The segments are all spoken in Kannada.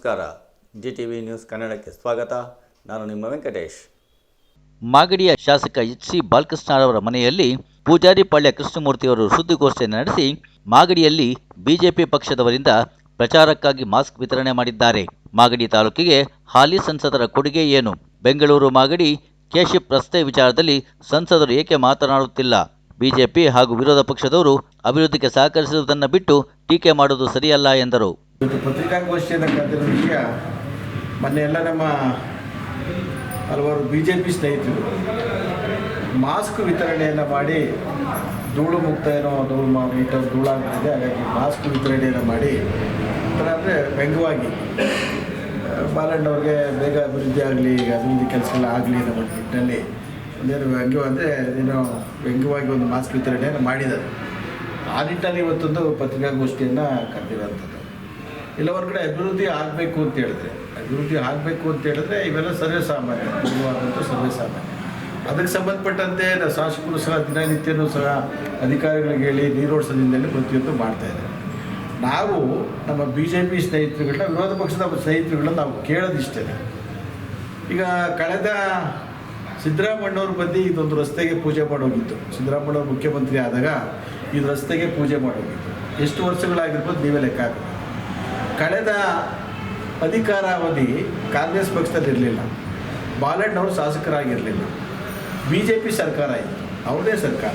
ನಮಸ್ಕಾರ. GTV ನ್ಯೂಸ್ ಕನ್ನಡಕ್ಕೆ ಸ್ವಾಗತ. ನಾನು ನಿಮ್ಮ ವೆಂಕಟೇಶ್. ಮಾಗಡಿಯ ಶಾಸಕ HC ಬಾಲಕೃಷ್ಣರವರ ಮನೆಯಲ್ಲಿ ಪೂಜಾರಿ ಪಾಳ್ಯ ಕೃಷ್ಣಮೂರ್ತಿಯವರು ಸುದ್ದಿಗೋಷ್ಠಿಯನ್ನು ನಡೆಸಿ ಮಾಗಡಿಯಲ್ಲಿ ಬಿಜೆಪಿ ಪಕ್ಷದವರಿಂದ ಪ್ರಚಾರಕ್ಕಾಗಿ ಮಾಸ್ಕ್ ವಿತರಣೆ ಮಾಡಿದ್ದಾರೆ. ಮಾಗಡಿ ತಾಲೂಕಿಗೆ ಹಾಲಿ ಸಂಸದರ ಕೊಡುಗೆ ಏನು? ಬೆಂಗಳೂರು ಮಾಗಡಿ ಕೆಶಿಪ್ ರಸ್ತೆ ವಿಚಾರದಲ್ಲಿ ಸಂಸದರು ಏಕೆ ಮಾತನಾಡುತ್ತಿಲ್ಲ? ಬಿಜೆಪಿ ಹಾಗೂ ವಿರೋಧ ಪಕ್ಷದವರು ಅಭಿವೃದ್ಧಿಗೆ ಸಹಕರಿಸುವುದನ್ನು ಬಿಟ್ಟು ಟೀಕೆ ಮಾಡುವುದು ಸರಿಯಲ್ಲ ಎಂದರು. ಇವತ್ತು ಪತ್ರಿಕಾಗೋಷ್ಠಿಯನ್ನು ಕರೆದಿರೋ ವಿಷಯ, ಮೊನ್ನೆ ಎಲ್ಲ ನಮ್ಮ ಹಲವಾರು BJP ಸ್ನೇಹಿತರು ಮಾಸ್ಕ್ ವಿತರಣೆಯನ್ನು ಮಾಡಿ ಧೂಳು ಮುಕ್ತ ಏನೋ ಮೀಟರ್ ಧೂಳಾಗ್ತಿದೆ, ಹಾಗಾಗಿ ಮಾಸ್ಕ್ ವಿತರಣೆಯನ್ನು ಮಾಡಿ ಅಂದರೆ ವ್ಯಂಗ್ಯವಾಗಿ ಬಾಲಣ್ಣವ್ರಿಗೆ ಬೇಗ ಅಭಿವೃದ್ಧಿ ಆಗಲಿ, ಅಭಿವೃದ್ಧಿ ಕೆಲಸಗಳು ಆಗಲಿ ಅನ್ನೋ ನಿಟ್ಟಿನಲ್ಲಿ ಒಂದೇನು ವ್ಯಂಗ್ಯ ಅಂದರೆ ಏನೋ ವ್ಯಂಗ್ಯವಾಗಿ ಒಂದು ಮಾಸ್ಕ್ ವಿತರಣೆಯನ್ನು ಮಾಡಿದ್ದಾರೆ. ಆ ನಿಟ್ಟಿನಲ್ಲಿ ಇವತ್ತೊಂದು ಪತ್ರಿಕಾಗೋಷ್ಠಿಯನ್ನು ಕರೆದಿರೋಂಥದ್ದು. ಇಲ್ಲ ಹೊರಗಡೆ ಅಭಿವೃದ್ಧಿ ಆಗಬೇಕು ಅಂತ ಹೇಳಿದ್ರೆ ಇವೆಲ್ಲ ಸರ್ವೇಸಾಮಾನ್ಯ, ಸರ್ವೇಸಾಮಾನ್ಯ. ಅದಕ್ಕೆ ಸಂಬಂಧಪಟ್ಟಂತೆ ಶಾಸಕರು ಸಹ ದಿನನಿತ್ಯನೂ ಸಹ ಅಧಿಕಾರಿಗಳಿಗೆ ಹೇಳಿ ನೀರೋಡಿಸೋದ್ರಿಂದಲೇ ಪ್ರತಿಯೊಂದು ಮಾಡ್ತಾಯಿದ್ದಾರೆ. ನಾವು ನಮ್ಮ BJP ಸ್ನೇಹಿತರುಗಳನ್ನ, ವಿರೋಧ ಪಕ್ಷದ ಸ್ನೇಹಿತರುಗಳನ್ನ ನಾವು ಕೇಳೋದಿಷ್ಟೇ. ಈಗ ಕಳೆದ ಸಿದ್ದರಾಮಣ್ಣವ್ರ ಬಂದು ಇದೊಂದು ರಸ್ತೆಗೆ ಪೂಜೆ ಮಾಡೋಗಿತ್ತು. ಸಿದ್ದರಾಮಣ್ಣವ್ರು ಮುಖ್ಯಮಂತ್ರಿ ಆದಾಗ ಇದು ರಸ್ತೆಗೆ ಪೂಜೆ ಮಾಡೋಗಿತ್ತು. ಎಷ್ಟು ವರ್ಷಗಳಾಗಿರ್ಬೋದು ನೀವೇ ಲೆಕ್ಕ ಹಾಕಿ. ಕಳೆದ ಅಧಿಕಾರಾವಧಿ ಕಾಂಗ್ರೆಸ್ ಪಕ್ಷದಲ್ಲಿ ಇರಲಿಲ್ಲ, ಬಾಲಣ್ಣವರು ಶಾಸಕರಾಗಿರಲಿಲ್ಲ, BJP ಸರ್ಕಾರ ಇತ್ತು, ಅವ್ರದೇ ಸರ್ಕಾರ,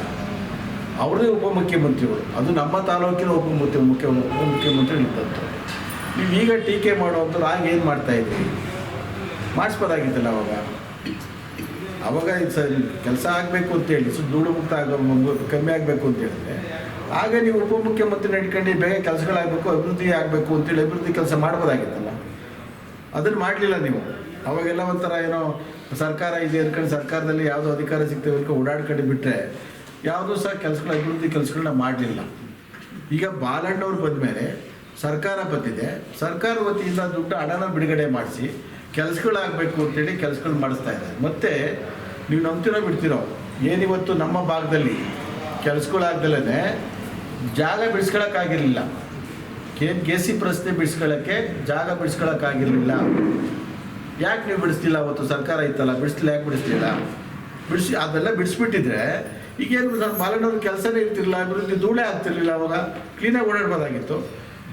ಅವ್ರದೇ ಉಪಮುಖ್ಯಮಂತ್ರಿಗಳು, ಅದು ನಮ್ಮ ತಾಲೂಕಿನ ಉಪಮುಖ್ಯಮಂತ್ರಿಗಳು ಇದ್ದಂಥ. ನೀವು ಈಗ ಟೀಕೆ ಮಾಡುವಂಥದ್ದು ಆಗ ಏನು ಮಾಡ್ತಾಯಿದ್ರಿ? ಮಾಡಿಸ್ಬೋದಾಗಿತ್ತಲ್ಲ ಅವಾಗ ಇದು ಕೆಲಸ ಆಗಬೇಕು ಅಂತೇಳಿ, ಧೂಳು ಮುಕ್ತ ಕಮ್ಮಿ ಆಗಬೇಕು ಅಂತ ಹೇಳಿದ್ರೆ ಆಗ ನೀವು ಉಪಮುಖ್ಯಮಂತ್ರಿ ನಡ್ಕೊಂಡು ಬೇಗ ಕೆಲಸಗಳಾಗಬೇಕು, ಅಭಿವೃದ್ಧಿ ಆಗಬೇಕು ಅಂತೇಳಿ ಅಭಿವೃದ್ಧಿ ಕೆಲಸ ಮಾಡ್ಬೋದಾಗಿತ್ತಲ್ಲ. ಅದನ್ನು ಮಾಡಲಿಲ್ಲ ನೀವು. ಅವಾಗೆಲ್ಲ ಒಂಥರ ಏನೋ ಸರ್ಕಾರ ಇದೆ ಅನ್ಕೊಂಡು ಸರ್ಕಾರದಲ್ಲಿ ಯಾವುದೋ ಅಧಿಕಾರ ಸಿಗ್ತೇವೆ ಅನ್ಕೊಂಡು ಓಡಾಡ್ಕೊಂಡು ಬಿಟ್ಟರೆ ಯಾವುದೂ ಸಹ ಅಭಿವೃದ್ಧಿ ಕೆಲಸಗಳನ್ನ ಮಾಡಲಿಲ್ಲ. ಈಗ ಬಾಲಣ್ಣವ್ರು ಬಂದ ಮೇಲೆ ಸರ್ಕಾರ ಬಂದಿದೆ, ಸರ್ಕಾರ ವತಿಯಿಂದ ದುಡ್ಡು ಹಣನ ಬಿಡುಗಡೆ ಮಾಡಿಸಿ ಕೆಲಸಗಳಾಗಬೇಕು ಅಂತೇಳಿ ಕೆಲಸಗಳು ಮಾಡಿಸ್ತಾ ಇದ್ದಾರೆ. ಮತ್ತು ನೀವು ನಂಬ್ತಿರೋ ಬಿಡ್ತಿರೋ, ಏನಿವತ್ತು ನಮ್ಮ ಭಾಗದಲ್ಲಿ ಕೆಲಸಗಳಾಗ್ದಲೇ ಜಾಗ ಬಿಡಿಸ್ಕೊಳ್ಳೋಕ್ಕಾಗಿರಲಿಲ್ಲ. ಕೆಶಿಪ್ ರಸ್ತೆ ಬಿಡಿಸ್ಕೊಳ್ಳೋಕ್ಕೆ ಜಾಗ ಬಿಡಿಸ್ಕೊಳ್ಳೋಕ್ಕಾಗಿರಲಿಲ್ಲ. ಯಾಕೆ ನೀವು ಬಿಡಿಸ್ತಿಲ್ಲ? ಅವತ್ತು ಸರ್ಕಾರ ಇತ್ತಲ್ಲ, ಬಿಡಿಸ್ಲಿಲ್ಲ. ಯಾಕೆ ಬಿಡಿಸ್ಲಿಲ್ಲ? ಅದೆಲ್ಲ ಬಿಡಿಸ್ಬಿಟ್ಟಿದ್ರೆ ಈಗೇನು ನಾನು ಬಾಲಣ್ಣವ್ರ ಕೆಲಸನೇ ಇರ್ತಿರಲಿಲ್ಲ, ಅಭಿವೃದ್ಧಿ ಧೂಳೇ ಆಗ್ತಿರ್ಲಿಲ್ಲ. ಅವಾಗ ಕ್ಲೀನಾಗಿ ಓಡಾಡ್ಬೋದಾಗಿತ್ತು.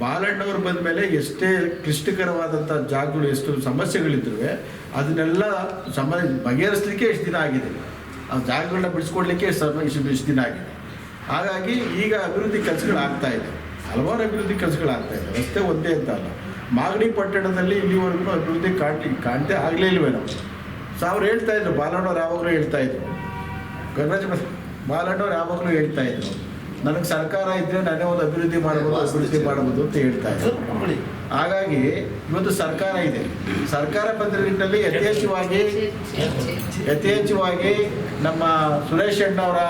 ಬಾಲಣ್ಣವ್ರು ಬಂದ ಮೇಲೆ ಎಷ್ಟೇ ಕ್ಲಿಷ್ಟಕರವಾದಂಥ ಜಾಗಗಳು, ಎಷ್ಟು ಸಮಸ್ಯೆಗಳಿದ್ರೂ ಅದನ್ನೆಲ್ಲ ಬಗೆಹರಿಸಲಿಕ್ಕೆ ಎಷ್ಟು ದಿನ ಆಗಿದೆ, ಆ ಜಾಗಗಳನ್ನ ಬಿಡಿಸ್ಕೊಡ್ಲಿಕ್ಕೆ ಎಷ್ಟು ದಿನ ಆಗಿದೆ. ಹಾಗಾಗಿ ಈಗ ಅಭಿವೃದ್ಧಿ ಕೆಲಸಗಳು ಆಗ್ತಾಯಿದೆ, ಹಲವಾರು ಅಭಿವೃದ್ಧಿ ಕೆಲಸಗಳಾಗ್ತಾಯಿದೆ. ರಸ್ತೆ ಒಂದೇ ಅಂತ ಅಲ್ಲ, ಮಾಗಡಿ ಪಟ್ಟಣದಲ್ಲಿ ಇಲ್ಲಿವರೆಗೂ ಅಭಿವೃದ್ಧಿ ಕಾಣ್ತೇ ಆಗಲೇ ಇಲ್ವೇನೋ. ಅವ್ರು ಹೇಳ್ತಾಯಿದ್ರು, ಬಾಲಣ್ಣವ್ರು ಯಾವಾಗಲೂ ಹೇಳ್ತಾಯಿದ್ರು, ಬಾಲಣ್ಣವ್ರು ಯಾವಾಗಲೂ ಹೇಳ್ತಾಯಿದ್ರು, ನನಗೆ ಸರ್ಕಾರ ಇದ್ದರೆ ನಾನೇ ಒಂದು ಅಭಿವೃದ್ಧಿ ಮಾಡ್ಬೋದು ಅಂತ ಹೇಳ್ತಾಯಿದ್ರು. ಹಾಗಾಗಿ ಇವತ್ತು ಸರ್ಕಾರ ಇದೆ, ಸರ್ಕಾರ ಬಂದ ನಿಟ್ಟಿನಲ್ಲಿ ಯಥೇಚ್ಛವಾಗಿ ನಮ್ಮ ಸುರೇಶ್ ಅಣ್ಣವರ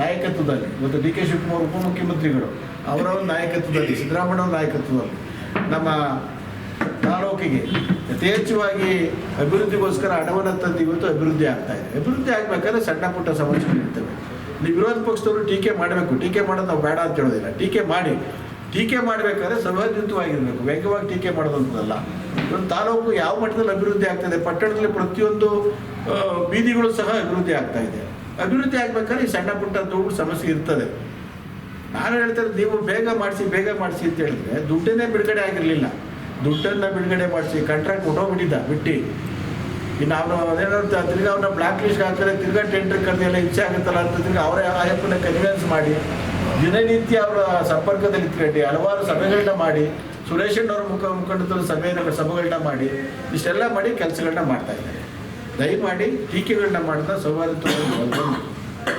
ನಾಯಕತ್ವದಲ್ಲಿ, ಇವತ್ತು DK ಶಿವಕುಮಾರ್ ಉಪಮುಖ್ಯಮಂತ್ರಿಗಳು ಅವರ ನಾಯಕತ್ವದಲ್ಲಿ, ಸಿದ್ದರಾಮಣ್ಣವ್ರ ನಾಯಕತ್ವದಲ್ಲಿ ನಮ್ಮ ತಾಲೂಕಿಗೆ ಯಥೇಚ್ಛವಾಗಿ ಅಭಿವೃದ್ಧಿಗೋಸ್ಕರ ಹಣವನ್ನು ತಂದು ಇವತ್ತು ಅಭಿವೃದ್ಧಿ ಆಗ್ತಾಯಿದೆ. ಅಭಿವೃದ್ಧಿ ಆಗಬೇಕಾದ್ರೆ ಸಣ್ಣ ಪುಟ್ಟ ಸಮಸ್ಯೆಗಳಿರ್ತವೆ. ನೀವು ವಿರೋಧ ಪಕ್ಷದವರು ಟೀಕೆ ಮಾಡಬೇಕು, ಟೀಕೆ ಮಾಡೋದು ನಾವು ಬೇಡ ಅಂತ ಹೇಳೋದಿಲ್ಲ. ಟೀಕೆ ಮಾಡಬೇಕಾದ್ರೆ ಸಂವಾದಿತವಾಗಿರಬೇಕು, ವ್ಯಂಗ್ಯವಾಗಿ ಟೀಕೆ ಮಾಡೋದಂಥದ್ದಲ್ಲ. ಒಂದು ತಾಲೂಕು ಯಾವ ಮಟ್ಟದಲ್ಲಿ ಅಭಿವೃದ್ಧಿ ಆಗ್ತಾಯಿದೆ, ಪಟ್ಟಣದಲ್ಲಿ ಪ್ರತಿಯೊಂದು ಬೀದಿಗಳು ಸಹ ಅಭಿವೃದ್ಧಿ ಆಗ್ತಾಯಿದೆ. ಅಭಿವೃದ್ಧಿ ಆಗಬೇಕಾದ್ರೆ ಈ ಸಣ್ಣ ಪುಟ್ಟ ಧೂಳು ಸಮಸ್ಯೆ ಇರ್ತದೆ. ನಾನು ಹೇಳ್ತಾರೆ, ನೀವು ಬೇಗ ಮಾಡಿಸಿ ಅಂತ ಹೇಳಿದ್ರೆ ದುಡ್ಡನ್ನೇ ಬಿಡುಗಡೆ ಆಗಿರಲಿಲ್ಲ. ದುಡ್ಡನ್ನು ಬಿಡುಗಡೆ ಮಾಡಿಸಿ ಕಾಂಟ್ರಾಕ್ಟ್ ಬಿಟ್ಟು ಇನ್ನು ತಿರ್ಗಿ ಅವ್ರನ್ನ ಬ್ಲ್ಯಾಕ್ ಲಿಸ್ಟ್ ಹಾಕಿದ್ರೆ ತಿರ್ಗಾ ಟೆಂಡರ್ ಕರೆದೆಲ್ಲ ಇಚ್ಛೆ ಆಗುತ್ತಲ್ಲ ಅಂತ ತಿರ್ಗಿ ಅವರೇ ಆಯಪ್ಪನ್ನ ಕನ್ವಿನ್ಸ್ ಮಾಡಿ ದಿನನಿತ್ಯ ಅವರ ಸಂಪರ್ಕದಲ್ಲಿ ಇಟ್ಕೊಂಡು ಹಲವಾರು ಸಭೆಗಳನ್ನ ಮಾಡಿ, ಸುರೇಶ್ ಅಣ್ಣವ್ರ ಮುಖಂಡರು ಸಭೆಗಳನ್ನ ಮಾಡಿ ಇಷ್ಟೆಲ್ಲ ಮಾಡಿ ಕೆಲಸಗಳನ್ನ ಮಾಡ್ತಾಯಿದ್ದಾರೆ. ದಯಮಾಡಿ ಟೀಕೆಗಳನ್ನ ಮಾಡ್ತಾ ಸೌಹಾರ್ದವಾಗಿ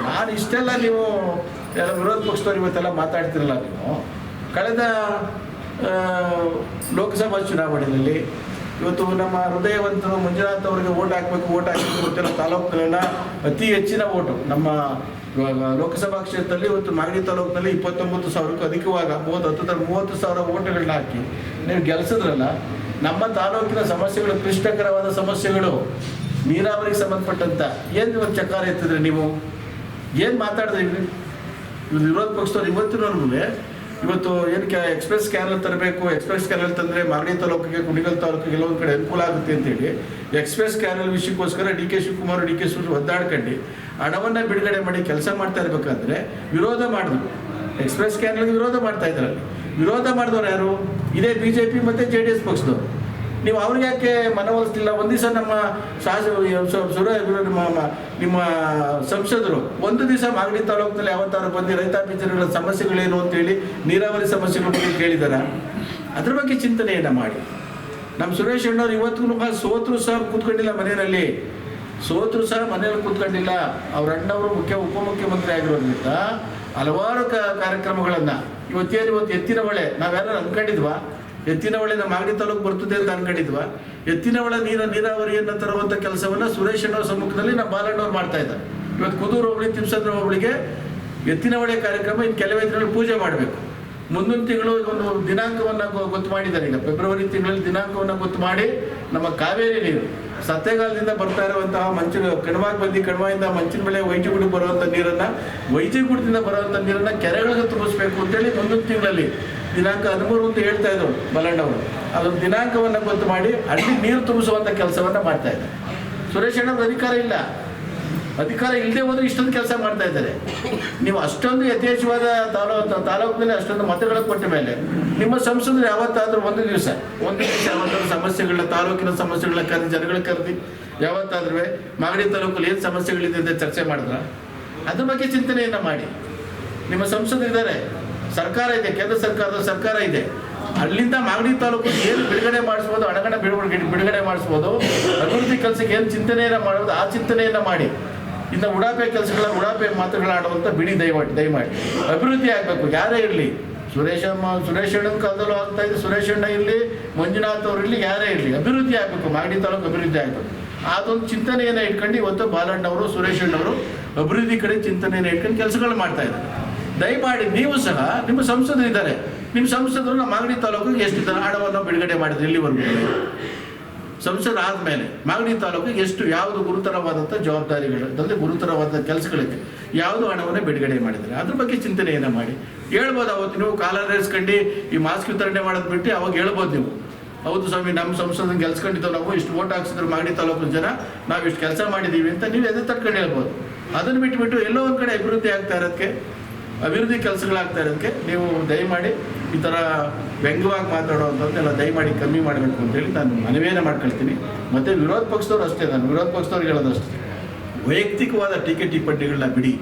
ನಾನು ಇಷ್ಟೆಲ್ಲ ನೀವು ಎಲ್ಲ ವಿರೋಧ ಪಕ್ಷದವ್ರು ಇವತ್ತೆಲ್ಲ ಮಾತಾಡ್ತಿರಲ್ಲ. ನೀವು ಕಳೆದ ಲೋಕಸಭಾ ಚುನಾವಣೆಯಲ್ಲಿ ಇವತ್ತು ನಮ್ಮ ಹೃದಯವಂತರು ಮಂಜುನಾಥ್ ಅವರಿಗೆ ಓಟ್ ಹಾಕಿದ್ದು ಗೊತ್ತಿರೋ ತಾಲೂಕಿನೆಲ್ಲ ಅತಿ ಹೆಚ್ಚಿನ ಓಟು ನಮ್ಮ ಲೋಕಸಭಾ ಕ್ಷೇತ್ರದಲ್ಲಿ ಇವತ್ತು ಮಾಗಡಿ ತಾಲೂಕಿನಲ್ಲಿ 29,000ಕ್ಕೂ ಅಧಿಕವಾಗ 30,000 ಓಟುಗಳನ್ನ ಹಾಕಿ ನೀವು ಗೆಲ್ಲಿಸಿದ್ರಲ್ಲ. ನಮ್ಮ ತಾಲೂಕಿನ ಸಮಸ್ಯೆಗಳು, ಕ್ಲಿಷ್ಟಕರವಾದ ಸಮಸ್ಯೆಗಳು, ನೀರಾವರಿಗೆ ಸಂಬಂಧಪಟ್ಟಂಥ ಏನು ಇವತ್ತು ಚಕಾರ ಎತ್ತಿದ್ರೆ ನೀವು ಏನು ಮಾತಾಡಿದ್ರಿ? ವಿರೋಧ ಪಕ್ಷದವ್ರು ಇವತ್ತಿನವರೆಗೂ ಇವತ್ತು ಏನಕ್ಕೆ ಎಕ್ಸ್ಪ್ರೆಸ್ ಕ್ಯಾನಲ್ ತರಬೇಕು, ಎಕ್ಸ್ಪ್ರೆಸ್ ಕ್ಯಾನಲ್ ತಂದರೆ ಮಾಗಡಿ ತಾಲೂಕಿಗೆ, ಕುಣಿಗಲ್ ತಾಲೂಕಿಗೆ ಎಲ್ಲೊಂದು ಕಡೆ ಅನುಕೂಲ ಆಗುತ್ತೆ ಅಂತೇಳಿ ಎಕ್ಸ್ಪ್ರೆಸ್ ಕ್ಯಾನಲ್ ವಿಷಯಕ್ಕೋಸ್ಕರ ಡಿ.ಕೆ. ಶಿವಕುಮಾರ್ ಒದ್ದಾಡ್ಕೊಂಡು ಹಣವನ್ನು ಬಿಡುಗಡೆ ಮಾಡಿ ಕೆಲಸ ಮಾಡ್ತಾ ಇರಬೇಕಾದ್ರೆ ವಿರೋಧ ಮಾಡಿದ್ರು. ಎಕ್ಸ್ಪ್ರೆಸ್ ಕ್ಯಾನಲ್ಗೆ ವಿರೋಧ ಮಾಡ್ತಾ ಇದ್ದಾರೆ. ವಿರೋಧ ಮಾಡಿದವರು ಯಾರು? ಇದೇ BJP ಮತ್ತು JDS ಪಕ್ಷದವರು. ನೀವು ಅವ್ರಿಗೆ ಯಾಕೆ ಮನವೊಲಿಸ್ತಿಲ್ಲ? ಒಂದು ದಿವಸ ನಮ್ಮ ನಿಮ್ಮ ಸಂಸದರು ಒಂದು ದಿವಸ ಮಾಗಡಿ ತಾಲೂಕಿನಲ್ಲಿ ಯಾವತ್ತಾರು ಬಂದು ರೈತಾಪಿ ಜನಗಳ ಸಮಸ್ಯೆಗಳೇನು ಅಂತೇಳಿ ನೀರಾವರಿ ಸಮಸ್ಯೆಗಳ ಬಗ್ಗೆ ಕೇಳಿದಾರ? ಅದ್ರ ಬಗ್ಗೆ ಚಿಂತನೆಯನ್ನು ಮಾಡಿ. ನಮ್ಮ ಸುರೇಶ್ ಅಣ್ಣವ್ರು ಇವತ್ತಿಗೂ ಸೋತರು ಸಹ ಕೂತ್ಕೊಂಡಿಲ್ಲ ಮನೆಯಲ್ಲಿ, ಸೋತರು ಸಹ ಮನೆಯಲ್ಲಿ ಕೂತ್ಕೊಂಡಿಲ್ಲ. ಅವ್ರ ಅಣ್ಣವರು ಉಪಮುಖ್ಯಮಂತ್ರಿ ಆಗಿರೋದ್ರಿಂದ ಹಲವಾರು ಕಾರ್ಯಕ್ರಮಗಳನ್ನು ಇವತ್ತು ಎತ್ತಿನ ಹೊಳೆ ನಾವೆಲ್ಲ ಅಂದ್ಕೊಂಡಿದ್ವಾ? ಎತ್ತಿನ ಹೊಳೆ ನಮ್ಮ ಮಾಗಡಿ ತಾಲೂಕು ಬರ್ತದೆ ಅಂತ ಅನ್ಕೊಂಡಿದ್ವಾ? ಎತ್ತಿನ ಹೊಳೆ ನೀರಾವರಿಯನ್ನು ತರುವಂಥ ಕೆಲಸವನ್ನು ಸುರೇಶ್ ಅಣ್ಣವ್ರ ಸಮ್ಮುಖದಲ್ಲಿ ನಮ್ಮ ಬಾಲಣ್ಣವ್ರು ಮಾಡ್ತಾ ಇದ್ದಾರೆ. ಇವತ್ತು ಕುದೂರು ಹೋಬಳಿ ತಿಮ್ಸಂದ್ರ ಹೋಬಳಿಗೆ ಎತ್ತಿನ ಹೊಳೆ ಕಾರ್ಯಕ್ರಮ ಇನ್ನು ಕೆಲವೇ ದಿನಗಳಲ್ಲಿ ಪೂಜೆ ಮಾಡಬೇಕು. ಮುಂದಿನ ತಿಂಗಳು ಒಂದು ದಿನಾಂಕವನ್ನು ಗೊತ್ತು ಮಾಡಿದ್ದಾರೆ. ಈಗ ಫೆಬ್ರವರಿ ತಿಂಗಳಲ್ಲಿ ದಿನಾಂಕವನ್ನು ಗೊತ್ತು ಮಾಡಿ ನಮ್ಮ ಕಾವೇರಿ ನೀರು ಸತ್ಯಗಾಲದಿಂದ ಬರ್ತಾ ಇರುವಂತಹ ಕಣ್ವಾಗಿ ಬಂದು ಕಣ್ವಾಗಿಂದ ಮಂಚಿನ ಬೆಳೆ ವೈಜಿಗುಡಿ ಬರುವಂಥ ನೀರನ್ನು, ವೈಜಿಗುಡದಿಂದ ಬರುವಂಥ ನೀರನ್ನು ಕೆರೆಗಳಿಗೆ ತುಂಬಿಸ್ಬೇಕು ಅಂತೇಳಿ ಮುಂದಿನ ತಿಂಗಳಲ್ಲಿ ದಿನಾಂಕ 13 ಅಂತ ಹೇಳ್ತಾ ಇದ್ರು ಬಲ್ಲಣ್ಣವರು. ಅದೊಂದು ದಿನಾಂಕವನ್ನು ಗೊತ್ತು ಮಾಡಿ ಅಲ್ಲಿ ನೀರು ತುಂಬಿಸುವಂಥ ಕೆಲಸವನ್ನು ಮಾಡ್ತಾ ಇದ್ದಾರೆ. ಸುರೇಶ್ ಅಣ್ಣವ್ರ ಅಧಿಕಾರ ಇಲ್ಲದೆ ಹೋದ್ರೆ ಇಷ್ಟೊಂದು ಕೆಲಸ ಮಾಡ್ತಾ ಇದ್ದಾರೆ. ನೀವು ಅಷ್ಟೊಂದು ಯಥೇಚ್ಛವಾದ ತಾಲೂಕಿನಲ್ಲಿ ಅಷ್ಟೊಂದು ಮತಗಳ ಕೊಟ್ಟ ಮೇಲೆ ನಿಮ್ಮ ಸಂಸದರು ಯಾವತ್ತಾದರೂ ಒಂದು ದಿವಸ ಯಾವತ್ತಾದ್ರೂ ಸಮಸ್ಯೆಗಳನ್ನ, ತಾಲೂಕಿನ ಸಮಸ್ಯೆಗಳನ್ನ ಕರೆದು ಜನಗಳ ಕರೆದು ಯಾವತ್ತಾದ್ರೂ ಮಾಗಡಿ ತಾಲೂಕಲ್ಲಿ ಏನು ಸಮಸ್ಯೆಗಳಿದೆ ಅಂತ ಚರ್ಚೆ ಮಾಡಿದ್ರ? ಅದ್ರ ಬಗ್ಗೆ ಚಿಂತನೆಯನ್ನು ಮಾಡಿ. ನಿಮ್ಮ ಸಂಸದರು ಇದ್ದಾರೆ, ಸರ್ಕಾರ ಇದೆ, ಕೇಂದ್ರ ಸರ್ಕಾರ ಇದೆ. ಅಲ್ಲಿಂದ ಮಾಗಡಿ ತಾಲೂಕು ಏನು ಬಿಡುಗಡೆ ಮಾಡಿಸ್ಬೋದು, ಹಣಗಣ ಬಿಡುಗಡೆ ಮಾಡಿಸ್ಬೋದು, ಅಭಿವೃದ್ಧಿ ಕೆಲಸಕ್ಕೆ ಏನು ಚಿಂತನೆಯನ್ನು ಮಾಡೋದು ಆ ಚಿಂತನೆಯನ್ನು ಮಾಡಿ. ಇನ್ನು ಉಡಾಪೆ ಮಾತುಗಳಾಡುವಂಥ ಬಿಡಿ ದಯಮಾಡಿ. ಅಭಿವೃದ್ಧಿ ಆಗಬೇಕು, ಯಾರೇ ಇರಲಿ. ಸುರೇಶ್ ಅಣ್ಣನ ಕಾಲದಲ್ಲೂ ಆಗ್ತಾ ಇದೆ, ಸುರೇಶ್ ಅಣ್ಣ ಇರಲಿ, ಮಂಜುನಾಥ್ ಅವರು ಇರಲಿ, ಯಾರೇ ಇರಲಿ, ಅಭಿವೃದ್ಧಿ ಆಗಬೇಕು, ಮಾಗಡಿ ತಾಲೂಕು ಅಭಿವೃದ್ಧಿ ಆಗಬೇಕು. ಅದೊಂದು ಚಿಂತನೆಯನ್ನು ಇಟ್ಕೊಂಡು ಇವತ್ತು ಬಾಲಣ್ಣವರು, ಸುರೇಶ್ ಅಣ್ಣವರು ಅಭಿವೃದ್ಧಿ ಕಡೆ ಚಿಂತನೆಯನ್ನು ಇಟ್ಕೊಂಡು ಕೆಲಸಗಳು ಮಾಡ್ತಾ ಇದ್ದಾರೆ. ದಯಮಾಡಿ ನೀವು ಸಹ, ನಿಮ್ಮ ಸಂಸದರು ಇದ್ದಾರೆ, ನಿಮ್ಮ ಸಂಸದರು ನಮ್ಮ ಮಾಗಡಿ ತಾಲೂಕಿಗೆ ಎಷ್ಟು ಹಣವನ್ನು ಬಿಡುಗಡೆ ಮಾಡಿದ್ರು ಇಲ್ಲಿವರೆಗೂ? ಸಂಸದ ಆದಮೇಲೆ ಮಾಗಡಿ ತಾಲೂಕಿಗೆ ಎಷ್ಟು, ಯಾವುದು ಗುರುತರವಾದಂಥ ಜವಾಬ್ದಾರಿಗಳು, ಗುರುತರವಾದ ಕೆಲಸಗಳಿಗೆ ಯಾವುದು ಹಣವನ್ನು ಬಿಡುಗಡೆ ಮಾಡಿದ್ದಾರೆ ಅದ್ರ ಬಗ್ಗೆ ಚಿಂತನೆಯನ್ನು ಮಾಡಿ. ಹೇಳ್ಬೋದು ಅವತ್ತು ನೀವು ಕಾಲರೇರಿಸ್ಕೊಂಡು ಈ ಮಾಸ್ಕ್ ವಿತರಣೆ ಮಾಡೋದು ಬಿಟ್ಟು ಅವಾಗ ಹೇಳ್ಬೋದು ನೀವು, ಹೌದು ಸ್ವಾಮಿ ನಮ್ಮ ಸಂಸದನ ಗೆಲ್ಸ್ಕೊಂಡಿದ್ದವು, ನಾವು ಇಷ್ಟು ಓಟ್ ಹಾಕ್ಸಿದ್ರು ಮಾಗಡಿ ತಾಲೂಕಿನ ಜನ, ನಾವು ಇಷ್ಟು ಕೆಲಸ ಮಾಡಿದ್ದೀವಿ ಅಂತ ನೀವು ಎದೆ ತಟ್ಕೊಂಡು ಹೇಳ್ಬೋದು. ಅದನ್ನು ಬಿಟ್ಟುಬಿಟ್ಟು ಎಲ್ಲೋ ಒಂದು ಕಡೆ ಅಭಿವೃದ್ಧಿ ಕೆಲಸಗಳಾಗ್ತಾ ಇರೋದಕ್ಕೆ ನೀವು ದಯಮಾಡಿ ಈ ಥರ ವ್ಯಂಗ್ಯವಾಗಿ ಮಾತಾಡೋವಂಥದ್ದೆಲ್ಲ ದಯಮಾಡಿ ಕಮ್ಮಿ ಮಾಡಬೇಕು ಅಂತೇಳಿ ನಾನು ಮನವಿಯನ್ನು ಮಾಡ್ಕೊಳ್ತೀನಿ. ಮತ್ತು ವಿರೋಧ ಪಕ್ಷದವ್ರು ಅಷ್ಟೇ, ನಾನು ವಿರೋಧ ಪಕ್ಷದವ್ರಿಗೆ ಹೇಳೋದಷ್ಟೇ, ವೈಯಕ್ತಿಕವಾದ ಟೀಕೆ ಟಿಪ್ಪಣಿಗಳನ್ನ ಬಿಡಿ.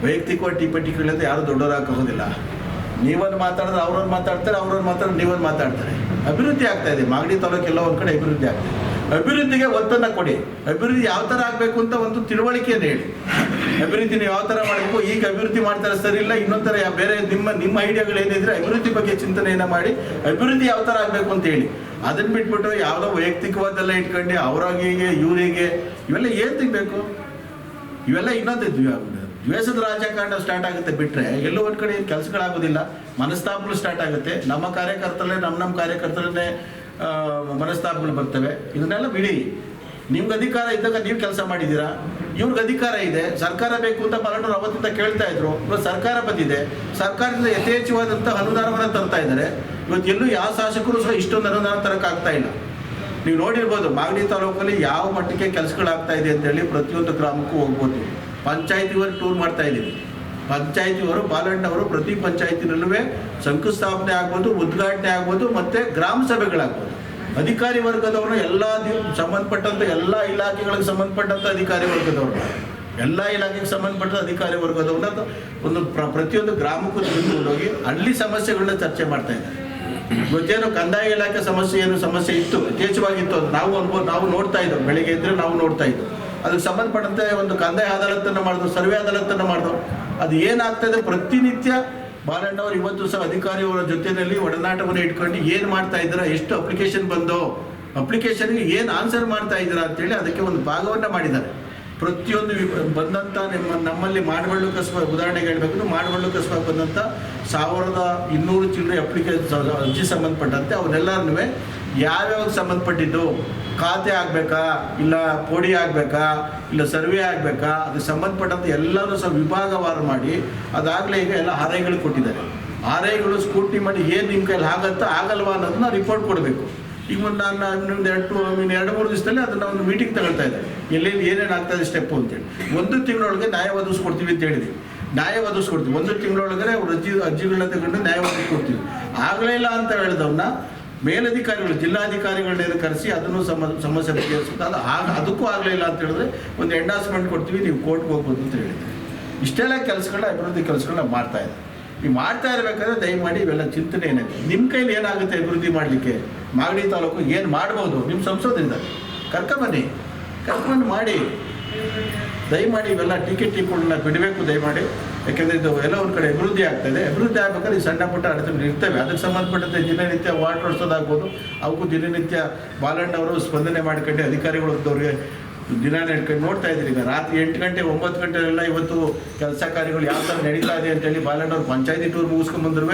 ವೈಯಕ್ತಿಕವಾದ ಟಿಪ್ಪಣಿಗಳಿಂದ ಯಾರು ದೊಡ್ಡವರಾಗೋದಿಲ್ಲ. ನೀವೊಂದು ಮಾತಾಡಿದ್ರೆ ಅವ್ರವ್ರು ಮಾತಾಡ್ತಾರೆ, ಅವ್ರವ್ರು ಮಾತಾಡಿದ್ರೆ ನೀವೊಂದು ಮಾತಾಡ್ತಾರೆ. ಅಭಿವೃದ್ಧಿ ಆಗ್ತಾ ಇದೆ ಮಾಗಡಿ ತಾಲೂಕು, ಎಲ್ಲ ಒಂದು ಕಡೆ ಅಭಿವೃದ್ಧಿ ಆಗ್ತಾ ಇದೆ. ಅಭಿವೃದ್ಧಿಗೆ ಒತ್ತನ್ನು ಕೊಡಿ. ಅಭಿವೃದ್ಧಿ ಯಾವ ಥರ ಆಗಬೇಕು ಅಂತ ಒಂದು ತಿಳುವಳಿಕೆಯನ್ನು ಹೇಳಿ. ಅಭಿವೃದ್ಧಿ ನೀವು ಯಾವ ಥರ ಮಾಡಬೇಕು, ಈಗ ಅಭಿವೃದ್ಧಿ ಮಾಡ್ತಾರೆ ಸರಿ ಇಲ್ಲ, ಇನ್ನೊಂದು ಥರ ಬೇರೆ ನಿಮ್ಮ ಐಡಿಯಾಗಳೇನಿದ್ರೆ ಅಭಿವೃದ್ಧಿ ಬಗ್ಗೆ ಚಿಂತನೆಯನ್ನು ಮಾಡಿ ಅಭಿವೃದ್ಧಿ ಯಾವ ಥರ ಆಗಬೇಕು ಅಂತ ಹೇಳಿ. ಅದನ್ನು ಬಿಟ್ಬಿಟ್ಟು ಯಾವುದೋ ವೈಯಕ್ತಿಕವಾದೆಲ್ಲ ಇಟ್ಕೊಂಡು ಅವರಾಗಿಗೆ ಇವರಿಗೆ ಇವೆಲ್ಲ ಏನು ತೆಗಬೇಕು? ಇವೆಲ್ಲ ಇನ್ನೊಂದು ದ್ವೇಷದ ರಾಜಕಾರಣ ಸ್ಟಾರ್ಟ್ ಆಗುತ್ತೆ. ಬಿಟ್ಟರೆ ಎಲ್ಲೋ ಒಂದು ಕಡೆ ಕೆಲಸಗಳಾಗೋದಿಲ್ಲ, ಮನಸ್ತಾಪಗಳು ಸ್ಟಾರ್ಟ್ ಆಗುತ್ತೆ. ನಮ್ಮ ಕಾರ್ಯಕರ್ತರಲ್ಲೇ ಮನಸ್ತಾಪಗಳು ಬರ್ತವೆ. ಇದನ್ನೆಲ್ಲ ಬಿಡಿ. ನಿಮ್ಗೆ ಅಧಿಕಾರ ಇದ್ದಾಗ ನೀವು ಕೆಲಸ ಮಾಡಿದ್ದೀರಾ, ಇವ್ರಿಗೆ ಅಧಿಕಾರ ಇದೆ, ಸರ್ಕಾರ ಬೇಕು ಅಂತ ಬಾಲಣ್ಣವ್ರು ಅವತ್ತಿಂದ ಕೇಳ್ತಾ ಇದ್ರು. ಇವತ್ತು ಸರ್ಕಾರ ಬಂದಿದೆ, ಸರ್ಕಾರದಿಂದ ಯಥೇಚ್ಛವಾದಂಥ ಅನುದಾನವನ್ನು ತರ್ತಾ ಇದ್ದಾರೆ. ಇವತ್ತು ಎಲ್ಲೂ ಯಾವ ಶಾಸಕರು ಸಹ ಇಷ್ಟೊಂದು ಅನುದಾನ ತರೋಕ್ಕಾಗ್ತಾ ಇಲ್ಲ. ನೀವು ನೋಡಿರ್ಬೋದು ಮಾಗಡಿ ತಾಲೂಕಲ್ಲಿ ಯಾವ ಮಟ್ಟಕ್ಕೆ ಕೆಲಸಗಳಾಗ್ತಾ ಇದೆ ಅಂತೇಳಿ ಪ್ರತಿಯೊಂದು ಗ್ರಾಮಕ್ಕೂ ಹೋಗ್ಬೋದು. ಪಂಚಾಯತಿವರು ಟೂರ್ ಮಾಡ್ತಾ ಇದ್ದೀವಿ. ಪಂಚಾಯತಿಯವರು, ಬಾಲಣ್ಣವರು ಪ್ರತಿ ಪಂಚಾಯತಿನಲ್ಲೂ ಶಂಕುಸ್ಥಾಪನೆ ಆಗ್ಬೋದು, ಉದ್ಘಾಟನೆ ಆಗ್ಬೋದು, ಮತ್ತು ಗ್ರಾಮ ಸಭೆಗಳಾಗ್ಬೋದು. ಅಧಿಕಾರಿ ವರ್ಗದವರು ಎಲ್ಲ ಸಂಬಂಧಪಟ್ಟಂಥ ಎಲ್ಲ ಇಲಾಖೆಗಳಿಗೆ ಸಂಬಂಧಪಟ್ಟಂಥ ಅಧಿಕಾರಿ ವರ್ಗದವರು, ಎಲ್ಲ ಇಲಾಖೆಗೆ ಸಂಬಂಧಪಟ್ಟ ಅಧಿಕಾರಿ ವರ್ಗದವ್ರನ್ನ ಒಂದು ಪ್ರತಿಯೊಂದು ಗ್ರಾಮಕ್ಕೂ ತೆಗೆದುಕೊಂಡು ಹೋಗಿ ಅಲ್ಲಿ ಸಮಸ್ಯೆಗಳನ್ನ ಚರ್ಚೆ ಮಾಡ್ತಾ ಇದ್ದಾರೆ. ಇವತ್ತೇನು ಕಂದಾಯ ಇಲಾಖೆ ಸಮಸ್ಯೆ ಇತ್ತು, ಯಥೇಚ್ಛವಾಗಿತ್ತು, ಅದು ನಾವು ನೋಡ್ತಾ ಇದ್ದೋ, ಬೆಳಿಗ್ಗೆ ಇದ್ದರೆ ನಾವು ನೋಡ್ತಾ ಇದ್ದೋ. ಅದಕ್ಕೆ ಸಂಬಂಧಪಟ್ಟಂತೆ ಒಂದು ಕಂದಾಯ ಅದಾಲತನ್ನು ಮಾಡಿದ್ರು, ಸರ್ವೆ ಅದಾಲತನ್ನು ಮಾಡಿದ್ರು. ಅದು ಏನಾಗ್ತಾಯಿದೆ, ಪ್ರತಿನಿತ್ಯ ಬಾಲಣ್ಣವರು ಇವತ್ತು ಸಹ ಅಧಿಕಾರಿಯವರ ಜೊತೆಯಲ್ಲಿ ಒಡನಾಟವನ್ನು ಇಟ್ಕೊಂಡು ಏನು ಮಾಡ್ತಾ ಇದ್ದೀರಾ, ಎಷ್ಟು ಅಪ್ಲಿಕೇಶನ್ ಬಂದೋ, ಅಪ್ಲಿಕೇಶನ್ಗೆ ಏನು ಆನ್ಸರ್ ಮಾಡ್ತಾ ಇದ್ದೀರಾ ಅಂತೇಳಿ ಅದಕ್ಕೆ ಒಂದು ಭಾಗವನ್ನು ಮಾಡಿದ್ದಾರೆ. ಪ್ರತಿಯೊಂದು ಬಂದಂಥ ನಮ್ಮಲ್ಲಿ ಮಾಡಬಳ್ಳು ಕಸಬ, ಉದಾಹರಣೆಗೆ ಹೇಳಬೇಕು, ಮಾಡಬಳ್ಳು ಕಸಬ ಬಂದಂಥ 1200 ಚಿಲ್ಲರೆ ಅರ್ಜಿ ಸಂಬಂಧಪಟ್ಟಂತೆ ಅವನ್ನೆಲ್ಲರೂ ಯಾವ್ಯಾವ ಸಂಬಂಧಪಟ್ಟಿದ್ದು, ಖಾತೆ ಆಗಬೇಕಾ, ಇಲ್ಲ ಪೋಡಿ ಆಗಬೇಕಾ, ಇಲ್ಲ ಸರ್ವೆ ಆಗಬೇಕಾ, ಅದಕ್ಕೆ ಸಂಬಂಧಪಟ್ಟಂತೆ ಎಲ್ಲರೂ ಸಹ ವಿಭಾಗವಾರು ಮಾಡಿ ಅದಾಗಲೇ ಈಗ ಎಲ್ಲ ಆದಾಯಗಳು ಕೊಟ್ಟಿದ್ದಾರೆ. RIಗಳು ಸ್ಕೂಟಿ ಮಾಡಿ ಏನು ನಿಮ್ಮ ಕೈಲಿ ಆಗತ್ತಾ ಆಗಲ್ವಾ ಅನ್ನೋದನ್ನ ರಿಪೋರ್ಟ್ ಕೊಡಬೇಕು. ಈಗ ನಾನು 2-3 ದಿವಸದಲ್ಲಿ ಅದನ್ನು ಒಂದು ಮೀಟಿಂಗ್ ತಗೊಳ್ತಾ ಇದ್ದಾರೆ, ಎಲ್ಲೆಲ್ಲಿ ಏನೇನು ಆಗ್ತಾಯಿದೆ ಸ್ಟೆಪ್ಪು ಅಂತೇಳಿ. 1 ತಿಂಗಳೊಳಗೆ ನ್ಯಾಯ ಒದಗಿಸ್ಕೊಡ್ತೀವಿ ಅಂತ ಹೇಳಿದ್ವಿ. ನ್ಯಾಯ ಒದಗಿಸ್ಕೊಡ್ತೀವಿ 1 ತಿಂಗಳೊಳಗಡೆ ಅವ್ರು ಅರ್ಜಿಗಳನ್ನ ತಗೊಂಡು ನ್ಯಾಯ ಒದಗಿಸ್ಕೊಡ್ತೀವಿ. ಆಗಲೇ ಇಲ್ಲ ಅಂತ ಹೇಳಿದವನ್ನ ಮೇಲಧಿಕಾರಿಗಳು, ಜಿಲ್ಲಾಧಿಕಾರಿಗಳನ್ನ ಕರೆಸಿ ಅದನ್ನು ಸಮಸ್ಯೆ ಬಗೆಹರಿಸ್ಬೇಕು. ಅದಕ್ಕೂ ಆಗಲೇ ಇಲ್ಲ ಅಂತ ಹೇಳಿದ್ರೆ ಒಂದು ಎಂಡಾರ್ಸ್ಮೆಂಟ್ ಕೊಡ್ತೀವಿ, ನೀವು ಕೋರ್ಟ್ಗೆ ಹೋಗ್ಬೋದು ಅಂತ ಹೇಳಿದ್ವಿ. ಇಷ್ಟೆಲ್ಲ ಕೆಲಸಗಳನ್ನ, ಅಭಿವೃದ್ಧಿ ಕೆಲಸಗಳನ್ನ ಮಾಡ್ತಾ ಇದ್ದಾರೆ. ಈ ಮಾಡ್ತಾ ಇರಬೇಕಾದ್ರೆ ದಯಮಾಡಿ ಇವೆಲ್ಲ ಚಿಂತನೆ ಏನಾಗುತ್ತೆ, ನಿಮ್ಮ ಕೈಲಿ ಏನಾಗುತ್ತೆ ಅಭಿವೃದ್ಧಿ ಮಾಡಲಿಕ್ಕೆ, ಮಾಗಡಿ ತಾಲೂಕು ಏನು ಮಾಡ್ಬೋದು, ನಿಮ್ಮ ಸಂಸದರಿಂದ ಕರ್ಕೊಂಡು ಮಾಡಿ. ದಯಮಾಡಿ ಇವೆಲ್ಲ ಟಿಕೆಟ್ಗಳನ್ನ ಬಿಡಬೇಕು ದಯಮಾಡಿ. ಯಾಕೆಂದರೆ ಇದು ಎಲ್ಲ ಒಂದು ಕಡೆ ಅಭಿವೃದ್ಧಿ ಆಗ್ತಾಯಿದೆ. ಅಭಿವೃದ್ಧಿ ಆಗ್ಬೇಕಾದ್ರೆ ಈ ಸಣ್ಣ ಪುಟ್ಟ ಅಡಚಣೆಗಳು ಇರ್ತವೆ. ಅದಕ್ಕೆ ಸಂಬಂಧಪಟ್ಟಂತೆ ದಿನನಿತ್ಯ ವಾಟರ್ ಓಡಿಸೋದಾಗ್ಬೋದು, ಅವಕ್ಕೂ ದಿನನಿತ್ಯ ಬಾಲಣ್ಣವರು ಸ್ಪಂದನೆ ಮಾಡ್ಕೊಂಡು ಅಧಿಕಾರಿಗಳವ್ರಿಗೆ ದಿನ ನಡ್ಕೊಂಡು ನೋಡ್ತಾ ಇದ್ದೀರಿ. ಈಗ ರಾತ್ರಿ 8 ಗಂಟೆ 9 ಗಂಟೆಲೆಲ್ಲ ಇವತ್ತು ಕೆಲಸ ಕಾರ್ಯಗಳು ಯಾವ ಥರ ನಡೀತಾ ಇದೆ ಅಂತೇಳಿ ಬಾಲಣ್ಣವ್ರು ಪಂಚಾಯತಿ ಟೂರ್ ಮುಗಿಸ್ಕೊಂಡ್ಬಂದ್ರು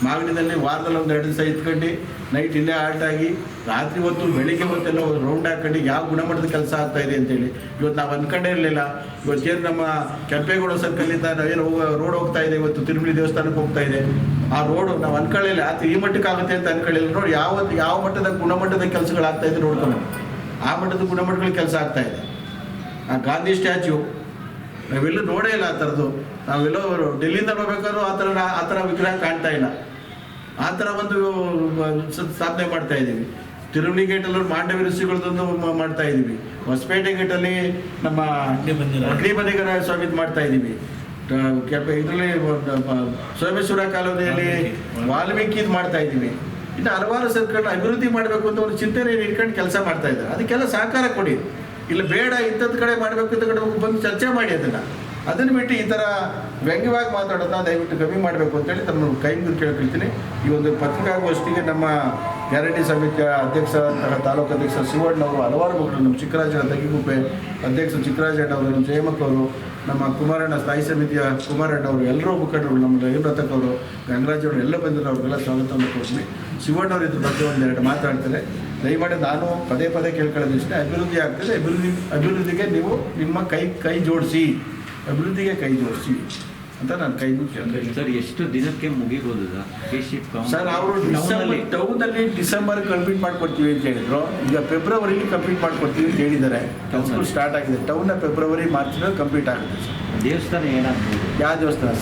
ಮಾಗಡಿನಲ್ಲಿ ವಾರದಲ್ಲಿ 1-2 ದಿವಸ ಇತ್ಕೊಂಡು ನೈಟ್ ಇಲ್ಲೇ ಆಲ್ಟ್ ಆಗಿ ರಾತ್ರಿ ಹೊತ್ತು ಬೆಳಿಗ್ಗೆ ಹೊತ್ತೆಲ್ಲ ರೌಂಡ್ ಹಾಕೊಂಡು ಯಾವ ಗುಣಮಟ್ಟದ ಕೆಲಸ ಆಗ್ತಾ ಇದೆ ಅಂತೇಳಿ ಇವತ್ತು ನಾವು ಅಂದ್ಕೊಂಡೇ ಇರಲಿಲ್ಲ. ಇವತ್ತೇನು ನಮ್ಮ ಕೆಂಪೇಗೌಡ ಸರ್ಕಲ್ಲಿಂದ ನಾವೇನು ರೋಡ್ ಹೋಗ್ತಾ ಇದೆ, ಇವತ್ತು ತಿರುಮಲಿ ದೇವಸ್ಥಾನಕ್ಕೆ ಹೋಗ್ತಾ ಇದೆ, ಆ ರೋಡು ನಾವು ಅನ್ಕೊಳ್ಳಿಲ್ಲ ಆತ ಈ ಮಟ್ಟಕ್ಕೆ ಆಗುತ್ತೆ ಅಂತ ಅನ್ಕೊಳ್ಳಿಲ್ಲ. ನೋಡಿ ಯಾವ ಮಟ್ಟದ ಗುಣಮಟ್ಟದ ಕೆಲಸಗಳಾಗ್ತಾ ಇದೆ ನೋಡ್ಕೊಂಡು, ಆ ಮಟ್ಟದ ಗುಣಮಟ್ಟಗಳ ಕೆಲಸ ಆಗ್ತಾ ಇದೆ. ಆ ಗಾಂಧಿ ಸ್ಟ್ಯಾಚ್ಯೂ ನಾವೆಲ್ಲೂ ನೋಡೇ ಇಲ್ಲ ಆ ಥರದ್ದು. ನಾವೆಲ್ಲೋ ಡೆಲ್ಲಿಯಿಂದ ನೋಡ್ಬೇಕಾದ್ರೂ ಆ ಥರ ವಿಗ್ರಹ ಕಾಣ್ತಾ ಇಲ್ಲ. ಆ ಥರ ಒಂದು ಸ್ಥಾಪನೆ ಮಾಡ್ತಾ ಇದ್ದೀವಿ. ತಿರುಮಲಿ ಗೇಟಲ್ಲಿ ಮಾಂಡವಿ ಋಷಿಗಳದೊಂದು ಮಾಡ್ತಾ ಇದ್ದೀವಿ. ಹೊಸಪೇಟೆ ಗೇಟಲ್ಲಿ ನಮ್ಮ ಅಗ್ನಿಬಂದಿಗರ ಸ್ವಾಮಿದು ಮಾಡ್ತಾ ಇದ್ದೀವಿ. ಇದರಲ್ಲಿ ಸೋಮೇಶ್ವರ ಕಾಲೋನಿಯಲ್ಲಿ ವಾಲ್ಮೀಕಿದು ಮಾಡ್ತಾ ಇದ್ದೀವಿ. ಇನ್ನು ಹಲವಾರು ಸರ್ಕಾರ ಅಭಿವೃದ್ಧಿ ಮಾಡಬೇಕು ಅಂತ ಒಂದು ಚಿಂತನೆ ಇಟ್ಕೊಂಡು ಕೆಲಸ ಮಾಡ್ತಾ ಇದ್ದಾರೆ. ಅದಕ್ಕೆಲ್ಲ ಸಹಕಾರ ಕೊಡಿ. ಇಲ್ಲ ಬೇಡ ಇಂಥದ್ದು ಕಡೆ ಮಾಡಬೇಕು ಇಂಥ ಕಡೆ ಬಂದು ಚರ್ಚೆ ಮಾಡಿ ಅದನ್ನು ಬಿಟ್ಟು ಈ ಥರ ವ್ಯಂಗ್ಯವಾಗಿ ಮಾತಾಡೋದನ್ನ ದಯವಿಟ್ಟು ಕಮ್ಮಿ ಮಾಡಬೇಕು ಅಂತೇಳಿ ತಮ್ಮ ಕೈ ಮುಗಿದು ಕೇಳ್ಕೊಳ್ತೀನಿ. ಈ ಒಂದು ಪತ್ರಿಕಾಗೋಷ್ಠಿಗೆ ನಮ್ಮ ಗ್ಯಾರಂಟಿ ಸಮಿತಿಯ ಅಧ್ಯಕ್ಷ ತಾಲೂಕು ಅಧ್ಯಕ್ಷ ಶಿವಣ್ಣವರು, ಹಲವಾರು ಮುಖಂಡರು, ನಮ್ಮ ಚಿಕ್ಕರಾಜಣ್ಣ ತಗ್ಗಿಗುಪ್ಪೆ ಅಧ್ಯಕ್ಷ ಚಿಕ್ಕರಾಜಣ್ಣ ಅವರು, ನಮ್ಮ ಜಯಮಕ್ಕ ಅವರು, ನಮ್ಮ ಕುಮಾರಣ್ಣ ಸ್ಥಾಯಿ ಸಮಿತಿಯ ಕುಮಾರಣ್ಣ ಅವರು, ಎಲ್ಲರೂ ಮುಖಂಡರು, ನಮ್ಮ ರಘುನಾಥಕ್ ಅವರು, ಗಂಗರಾಜ್ ಅವರು ಎಲ್ಲ ಬಂದರು. ಅವ್ರಿಗೆಲ್ಲ ಸ್ವಾಗತವನ್ನು ಕೊಡ್ತೀನಿ. ಶಿವಣ್ಣವರು ಇದ್ರ ಬಗ್ಗೆ 1-2 ಮಾತಾಡ್ತಾರೆ. ದಯಮಾಡಿ ನಾನು ಪದೇ ಕೇಳ್ಕೊಳ್ಳೋದು ಇಷ್ಟ, ಅಭಿವೃದ್ಧಿ ಆಗ್ತದೆ, ಅಭಿವೃದ್ಧಿಗೆ ನೀವು ನಿಮ್ಮ ಕೈ ಜೋಡಿಸಿ, ಅಭಿವೃದ್ಧಿಗೆ ಕೈ ಜೋಡಿಸಿ ಅಂತ ನಾನು ಕೈ ಮುಗಿಸಿ. ಸರ್, ಎಷ್ಟು ದಿನಕ್ಕೆ ಮುಗಿಬೋದು ಸರ್? ಅವರು ಟೌನಲ್ಲಿ ಡಿಸೆಂಬರ್ ಕಂಪ್ಲೀಟ್ ಮಾಡ್ಕೊಡ್ತೀವಿ ಅಂತ ಹೇಳಿದ್ರು. ಈಗ ಫೆಬ್ರವರಿಲಿ ಕಂಪ್ಲೀಟ್ ಮಾಡ್ಕೊಡ್ತೀವಿ ಅಂತ ಹೇಳಿದ್ದಾರೆ. ಕೆಲಸಗಳು ಸ್ಟಾರ್ಟ್ ಆಗಿದೆ. ಟೌನ್ನ ಫೆಬ್ರವರಿ ಮಾರ್ಚ್ನಲ್ಲಿ ಕಂಪ್ಲೀಟ್ ಆಗುತ್ತೆ ಸರ್. ದೇವಸ್ಥಾನ ಏನಾಗ್ಬೋದು? ಯಾವ ದೇವಸ್ಥಾನ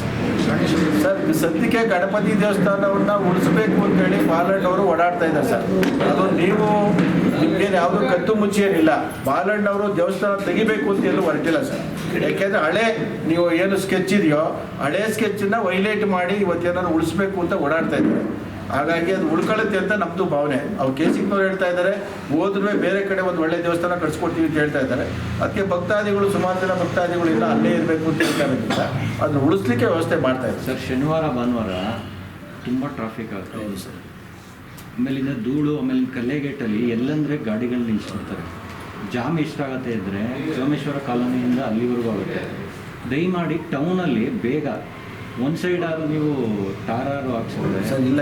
ಸರ್? ಸದ್ಯಕ್ಕೆ ಗಣಪತಿ ದೇವಸ್ಥಾನವನ್ನ ಉಳಿಸ್ಬೇಕು ಅಂತೇಳಿ ಬಾಲಣ್ಣವರು ಓಡಾಡ್ತಾ ಇದ್ದಾರೆ ಸರ್. ಅದು ನೀವು ನಿಮ್ಗೇನು ಯಾವುದೂ ಕತ್ತು ಮುಚ್ಚಿ ಏನಿಲ್ಲ. ಬಾಲಣ್ಣವರು ದೇವಸ್ಥಾನ ತೆಗಿಬೇಕು ಅಂತ ಎಲ್ಲೂ ಹೊರಟಿಲ್ಲ ಸರ್. ಯಾಕೆಂದರೆ ಹಳೆ ನೀವು ಏನು ಸ್ಕೆಚ್ ಇದೆಯೋ ಹಳೆ ಸ್ಕೆಚ್ಚನ್ನು ವೈಲೇಟ್ ಮಾಡಿ ಇವತ್ತೇನಾದ್ರು ಉಳಿಸ್ಬೇಕು ಅಂತ ಓಡಾಡ್ತಾ ಇದ್ದಾರೆ. ಹಾಗಾಗಿ ಅದು ಉಳ್ಕೊಳ್ಳುತ್ತೆ ಅಂತ ನಮ್ಮದು ಭಾವನೆ. ಅವ್ರು ಕೇಸಿಕ್ನವ್ರು ಹೇಳ್ತಾ ಇದ್ದಾರೆ, ಹೋದ್ರೂ ಬೇರೆ ಕಡೆ ಒಂದು ಒಳ್ಳೆ ದೇವಸ್ಥಾನ ಕಟ್ಸ್ಕೊಡ್ತೀವಿ ಅಂತ ಹೇಳ್ತಾ ಇದ್ದಾರೆ. ಅದಕ್ಕೆ ಭಕ್ತಾದಿಗಳು, ಸುಮಾರು ಜನ ಭಕ್ತಾದಿಗಳು ಇಲ್ಲ ಅಲ್ಲೇ ಇರಬೇಕು ಅಂತ ಹೇಳ್ತಾ ಇರೋದ್ರಿಂದ ಅದನ್ನು ಉಳಿಸ್ಲಿಕ್ಕೆ ವ್ಯವಸ್ಥೆ ಮಾಡ್ತಾ ಇದ್ದಾರೆ ಸರ್. ಶನಿವಾರ ಭಾನುವಾರ ತುಂಬ ಟ್ರಾಫಿಕ್ ಆಗ್ತಾ ಇದೆ ಸರ್. ಆಮೇಲಿಂದ ಧೂಳು, ಆಮೇಲೆ ಕಲ್ಲೆಗೇಟಲ್ಲಿ ಎಲ್ಲಂದರೆ ಗಾಡಿಗಳು ನಿಲ್ಲಿಸ್ಬಿಡ್ತಾರೆ. ಜಾಮ್ ಎಷ್ಟಾಗತ್ತೆ ಇದ್ದರೆ ಸೋಮೇಶ್ವರ ಕಾಲೋನಿಯಿಂದ ಅಲ್ಲಿವರೆಗೂ ಆಗುತ್ತೆ. ದಯಮಾಡಿ ಟೌನಲ್ಲಿ ಬೇಗ ಒಂದು ಸೈಡ್ ಆದರೂ ನೀವು ಟಾರಾರು ಹಾಕ್ಸಿದ್ರೆ ಸರ್. ಇಲ್ಲ,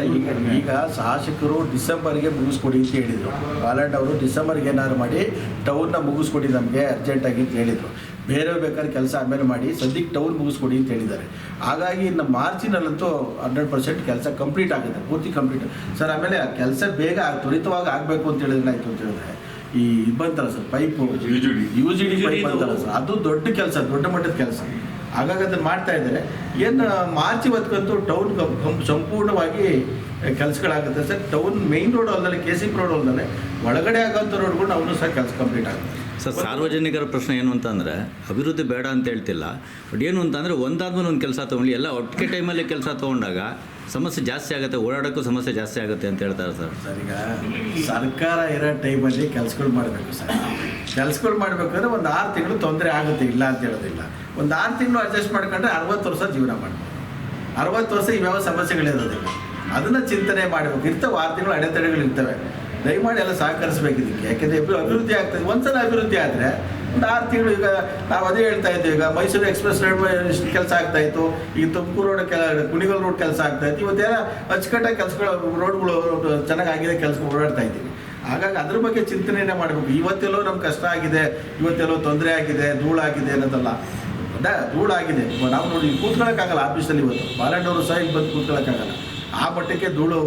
ಈಗ ಶಾಸಕರು ಡಿಸೆಂಬರ್ಗೆ ಮುಗಿಸ್ಕೊಡಿ ಅಂತ ಹೇಳಿದರು. ಬಾಲಣ್ಣ ಅವರು ಡಿಸೆಂಬರ್ಗೆ ಏನಾದ್ರು ಮಾಡಿ ಟೌನ್ನ ಮುಗಿಸ್ಕೊಡಿ ನಮಗೆ ಅರ್ಜೆಂಟಾಗಿ ಅಂತ ಹೇಳಿದರು. ಬೇರೆ ಬೇಕಾದ್ರೆ ಕೆಲಸ ಆಮೇಲೆ ಮಾಡಿ, ಸದ್ಯಕ್ಕೆ ಟೌನ್ ಮುಗಿಸ್ಕೊಡಿ ಅಂತ ಹೇಳಿದ್ದಾರೆ. ಹಾಗಾಗಿ ಇನ್ನು ಮಾರ್ಚಿನಲ್ಲಂತೂ 100% ಕೆಲಸ ಕಂಪ್ಲೀಟ್ ಆಗುತ್ತೆ, ಪೂರ್ತಿ ಕಂಪ್ಲೀಟ್ ಸರ್. ಆಮೇಲೆ ಕೆಲಸ ಬೇಗ ತ್ವರಿತವಾಗಿ ಆಗಬೇಕು ಅಂತ ಹೇಳಿದ್ರೆ ಏನಾಯಿತು ಅಂತ ಹೇಳಿದ್ರೆ ಈ ಬಂತಲ್ಲ ಸರ್, ಪೈಪು UGD ಪೈಪ್ ಅಂತಲ್ಲ ಸರ್, ಅದು ದೊಡ್ಡ ಕೆಲಸ, ದೊಡ್ಡ ಮಟ್ಟದ ಕೆಲಸ. ಹಾಗಾಗಿ ಅದನ್ನು ಮಾಡ್ತಾ ಇದ್ದಾರೆ. ಏನು ಮಾರ್ಚ್ ಇವತ್ತಂತೂ ಟೌನ್ ಸಂಪೂರ್ಣವಾಗಿ ಕೆಲಸಗಳಾಗುತ್ತೆ ಸರ್. ಟೌನ್ ಮೇಯ್ನ್ ರೋಡ್ ಅಲ್ಲದೆ, KCP ರೋಡ್ ಅಲ್ಲದೆ ಒಳಗಡೆ ಆಗೋಂಥ ರೋಡ್ಗಳು ಅವನು ಸಹ ಕೆಲಸ ಕಂಪ್ಲೀಟ್ ಆಗುತ್ತೆ ಸರ್. ಸಾರ್ವಜನಿಕರ ಪ್ರಶ್ನೆ ಏನು ಅಂತಂದರೆ ಅಭಿವೃದ್ಧಿ ಬೇಡ ಅಂತ ಹೇಳ್ತಿಲ್ಲ, ಬಟ್ ಏನು ಅಂತಂದರೆ ಒಂದಾದ್ಮೇಲೆ ಒಂದು ಕೆಲಸ ತೊಗೊಂಡು ಎಲ್ಲ ಒಟ್ಟಿಗೆ ಟೈಮಲ್ಲಿ ಕೆಲಸ ತೊಗೊಂಡಾಗ ಸಮಸ್ಯೆ ಜಾಸ್ತಿ ಆಗುತ್ತೆ, ಓಡಾಡೋಕ್ಕೂ ಸಮಸ್ಯೆ ಜಾಸ್ತಿ ಆಗುತ್ತೆ ಅಂತ ಹೇಳ್ತಾರೆ ಸರ್. ಸರ್, ಈಗ ಸರ್ಕಾರ ಇರೋ ಟೈಮಲ್ಲಿ ಕೆಲಸಗಳು ಮಾಡಬೇಕು ಸರ್. ಕೆಲಸಗಳು ಮಾಡಬೇಕಾದ್ರೆ ಒಂದು 6 ತಿಂಗಳು ತೊಂದರೆ ಆಗುತ್ತೆ, ಇಲ್ಲ ಅಂತ ಹೇಳೋದಿಲ್ಲ. ಒಂದು 6 ತಿಂಗಳು ಅಡ್ಜಸ್ಟ್ ಮಾಡ್ಕೊಂಡ್ರೆ 60 ವರ್ಷ ಜೀವನ ಮಾಡ್ಬೋದು. 60 ವರ್ಷ ಇವ್ಯಾವ ಸಮಸ್ಯೆಗಳಿರೋದಿಲ್ಲ. ಅದನ್ನು ಚಿಂತನೆ ಮಾಡಬೇಕು. ಇರ್ತವೆ 6 ತಿಂಗಳು ಅಡೆತಡೆಗಳು ಇರ್ತವೆ. ದಯಮಾಡಿ ಎಲ್ಲ ಸಹಕರಿಸಬೇಕು ಇದಕ್ಕೆ. ಯಾಕೆಂದರೆ ಅಭಿವೃದ್ಧಿ ಆಗ್ತದೆ. ಒಂದ್ಸಲ ಅಭಿವೃದ್ಧಿ ಆದರೆ ಒಂದು 6 ತಿಂಗಳು. ಈಗ ನಾವು ಅದೇ ಹೇಳ್ತಾ ಇದ್ದೀವಿ, ಈಗ ಮೈಸೂರು ಎಕ್ಸ್ಪ್ರೆಸ್ ಇಷ್ಟು ಕೆಲಸ ಆಗ್ತಾಯಿತ್ತು, ಈಗ ತುಮಕೂರು ರೋಡ್ ಕುಣಿಗಲ್ ರೋಡ್ ಕೆಲಸ ಆಗ್ತಾಯಿತ್ತು. ಇವತ್ತೆಲ್ಲ ಅಚ್ಚುಕಟ್ಟಾಗಿ ಕೆಲಸಗಳು, ರೋಡ್ಗಳು ಚೆನ್ನಾಗಾಗಿದೆ, ಕೆಲಸ ಓಡಾಡ್ತಾ ಇದ್ದೀವಿ. ಹಾಗಾಗಿ ಅದ್ರ ಬಗ್ಗೆ ಚಿಂತನೆಯೇ ಮಾಡಬೇಕು. ಇವತ್ತೆಲ್ಲೋ ನಮ್ಗೆ ಕಷ್ಟ ಆಗಿದೆ, ಇವತ್ತೆಲ್ಲೋ ತೊಂದರೆ ಆಗಿದೆ, ಧೂಳಾಗಿದೆ ಅನ್ನೋದಲ್ಲ. ಧೂಳಾಗಿದೆ. ನಾವು ನೋಡಿ ಕೂತ್ಕೊಳ್ಳೋಕ್ಕಾಗಲ್ಲ ಆಫೀಸಲ್ಲಿ. ಇವತ್ತು ಬಾಲಣ್ಣವರು ಸಹ ಇಲ್ಲಿ ಬಂದು ಕೂತ್ಕೊಳ್ಳೋಕ್ಕಾಗಲ್ಲ. ಆ ಮಟ್ಟಕ್ಕೆ ಧೂಳು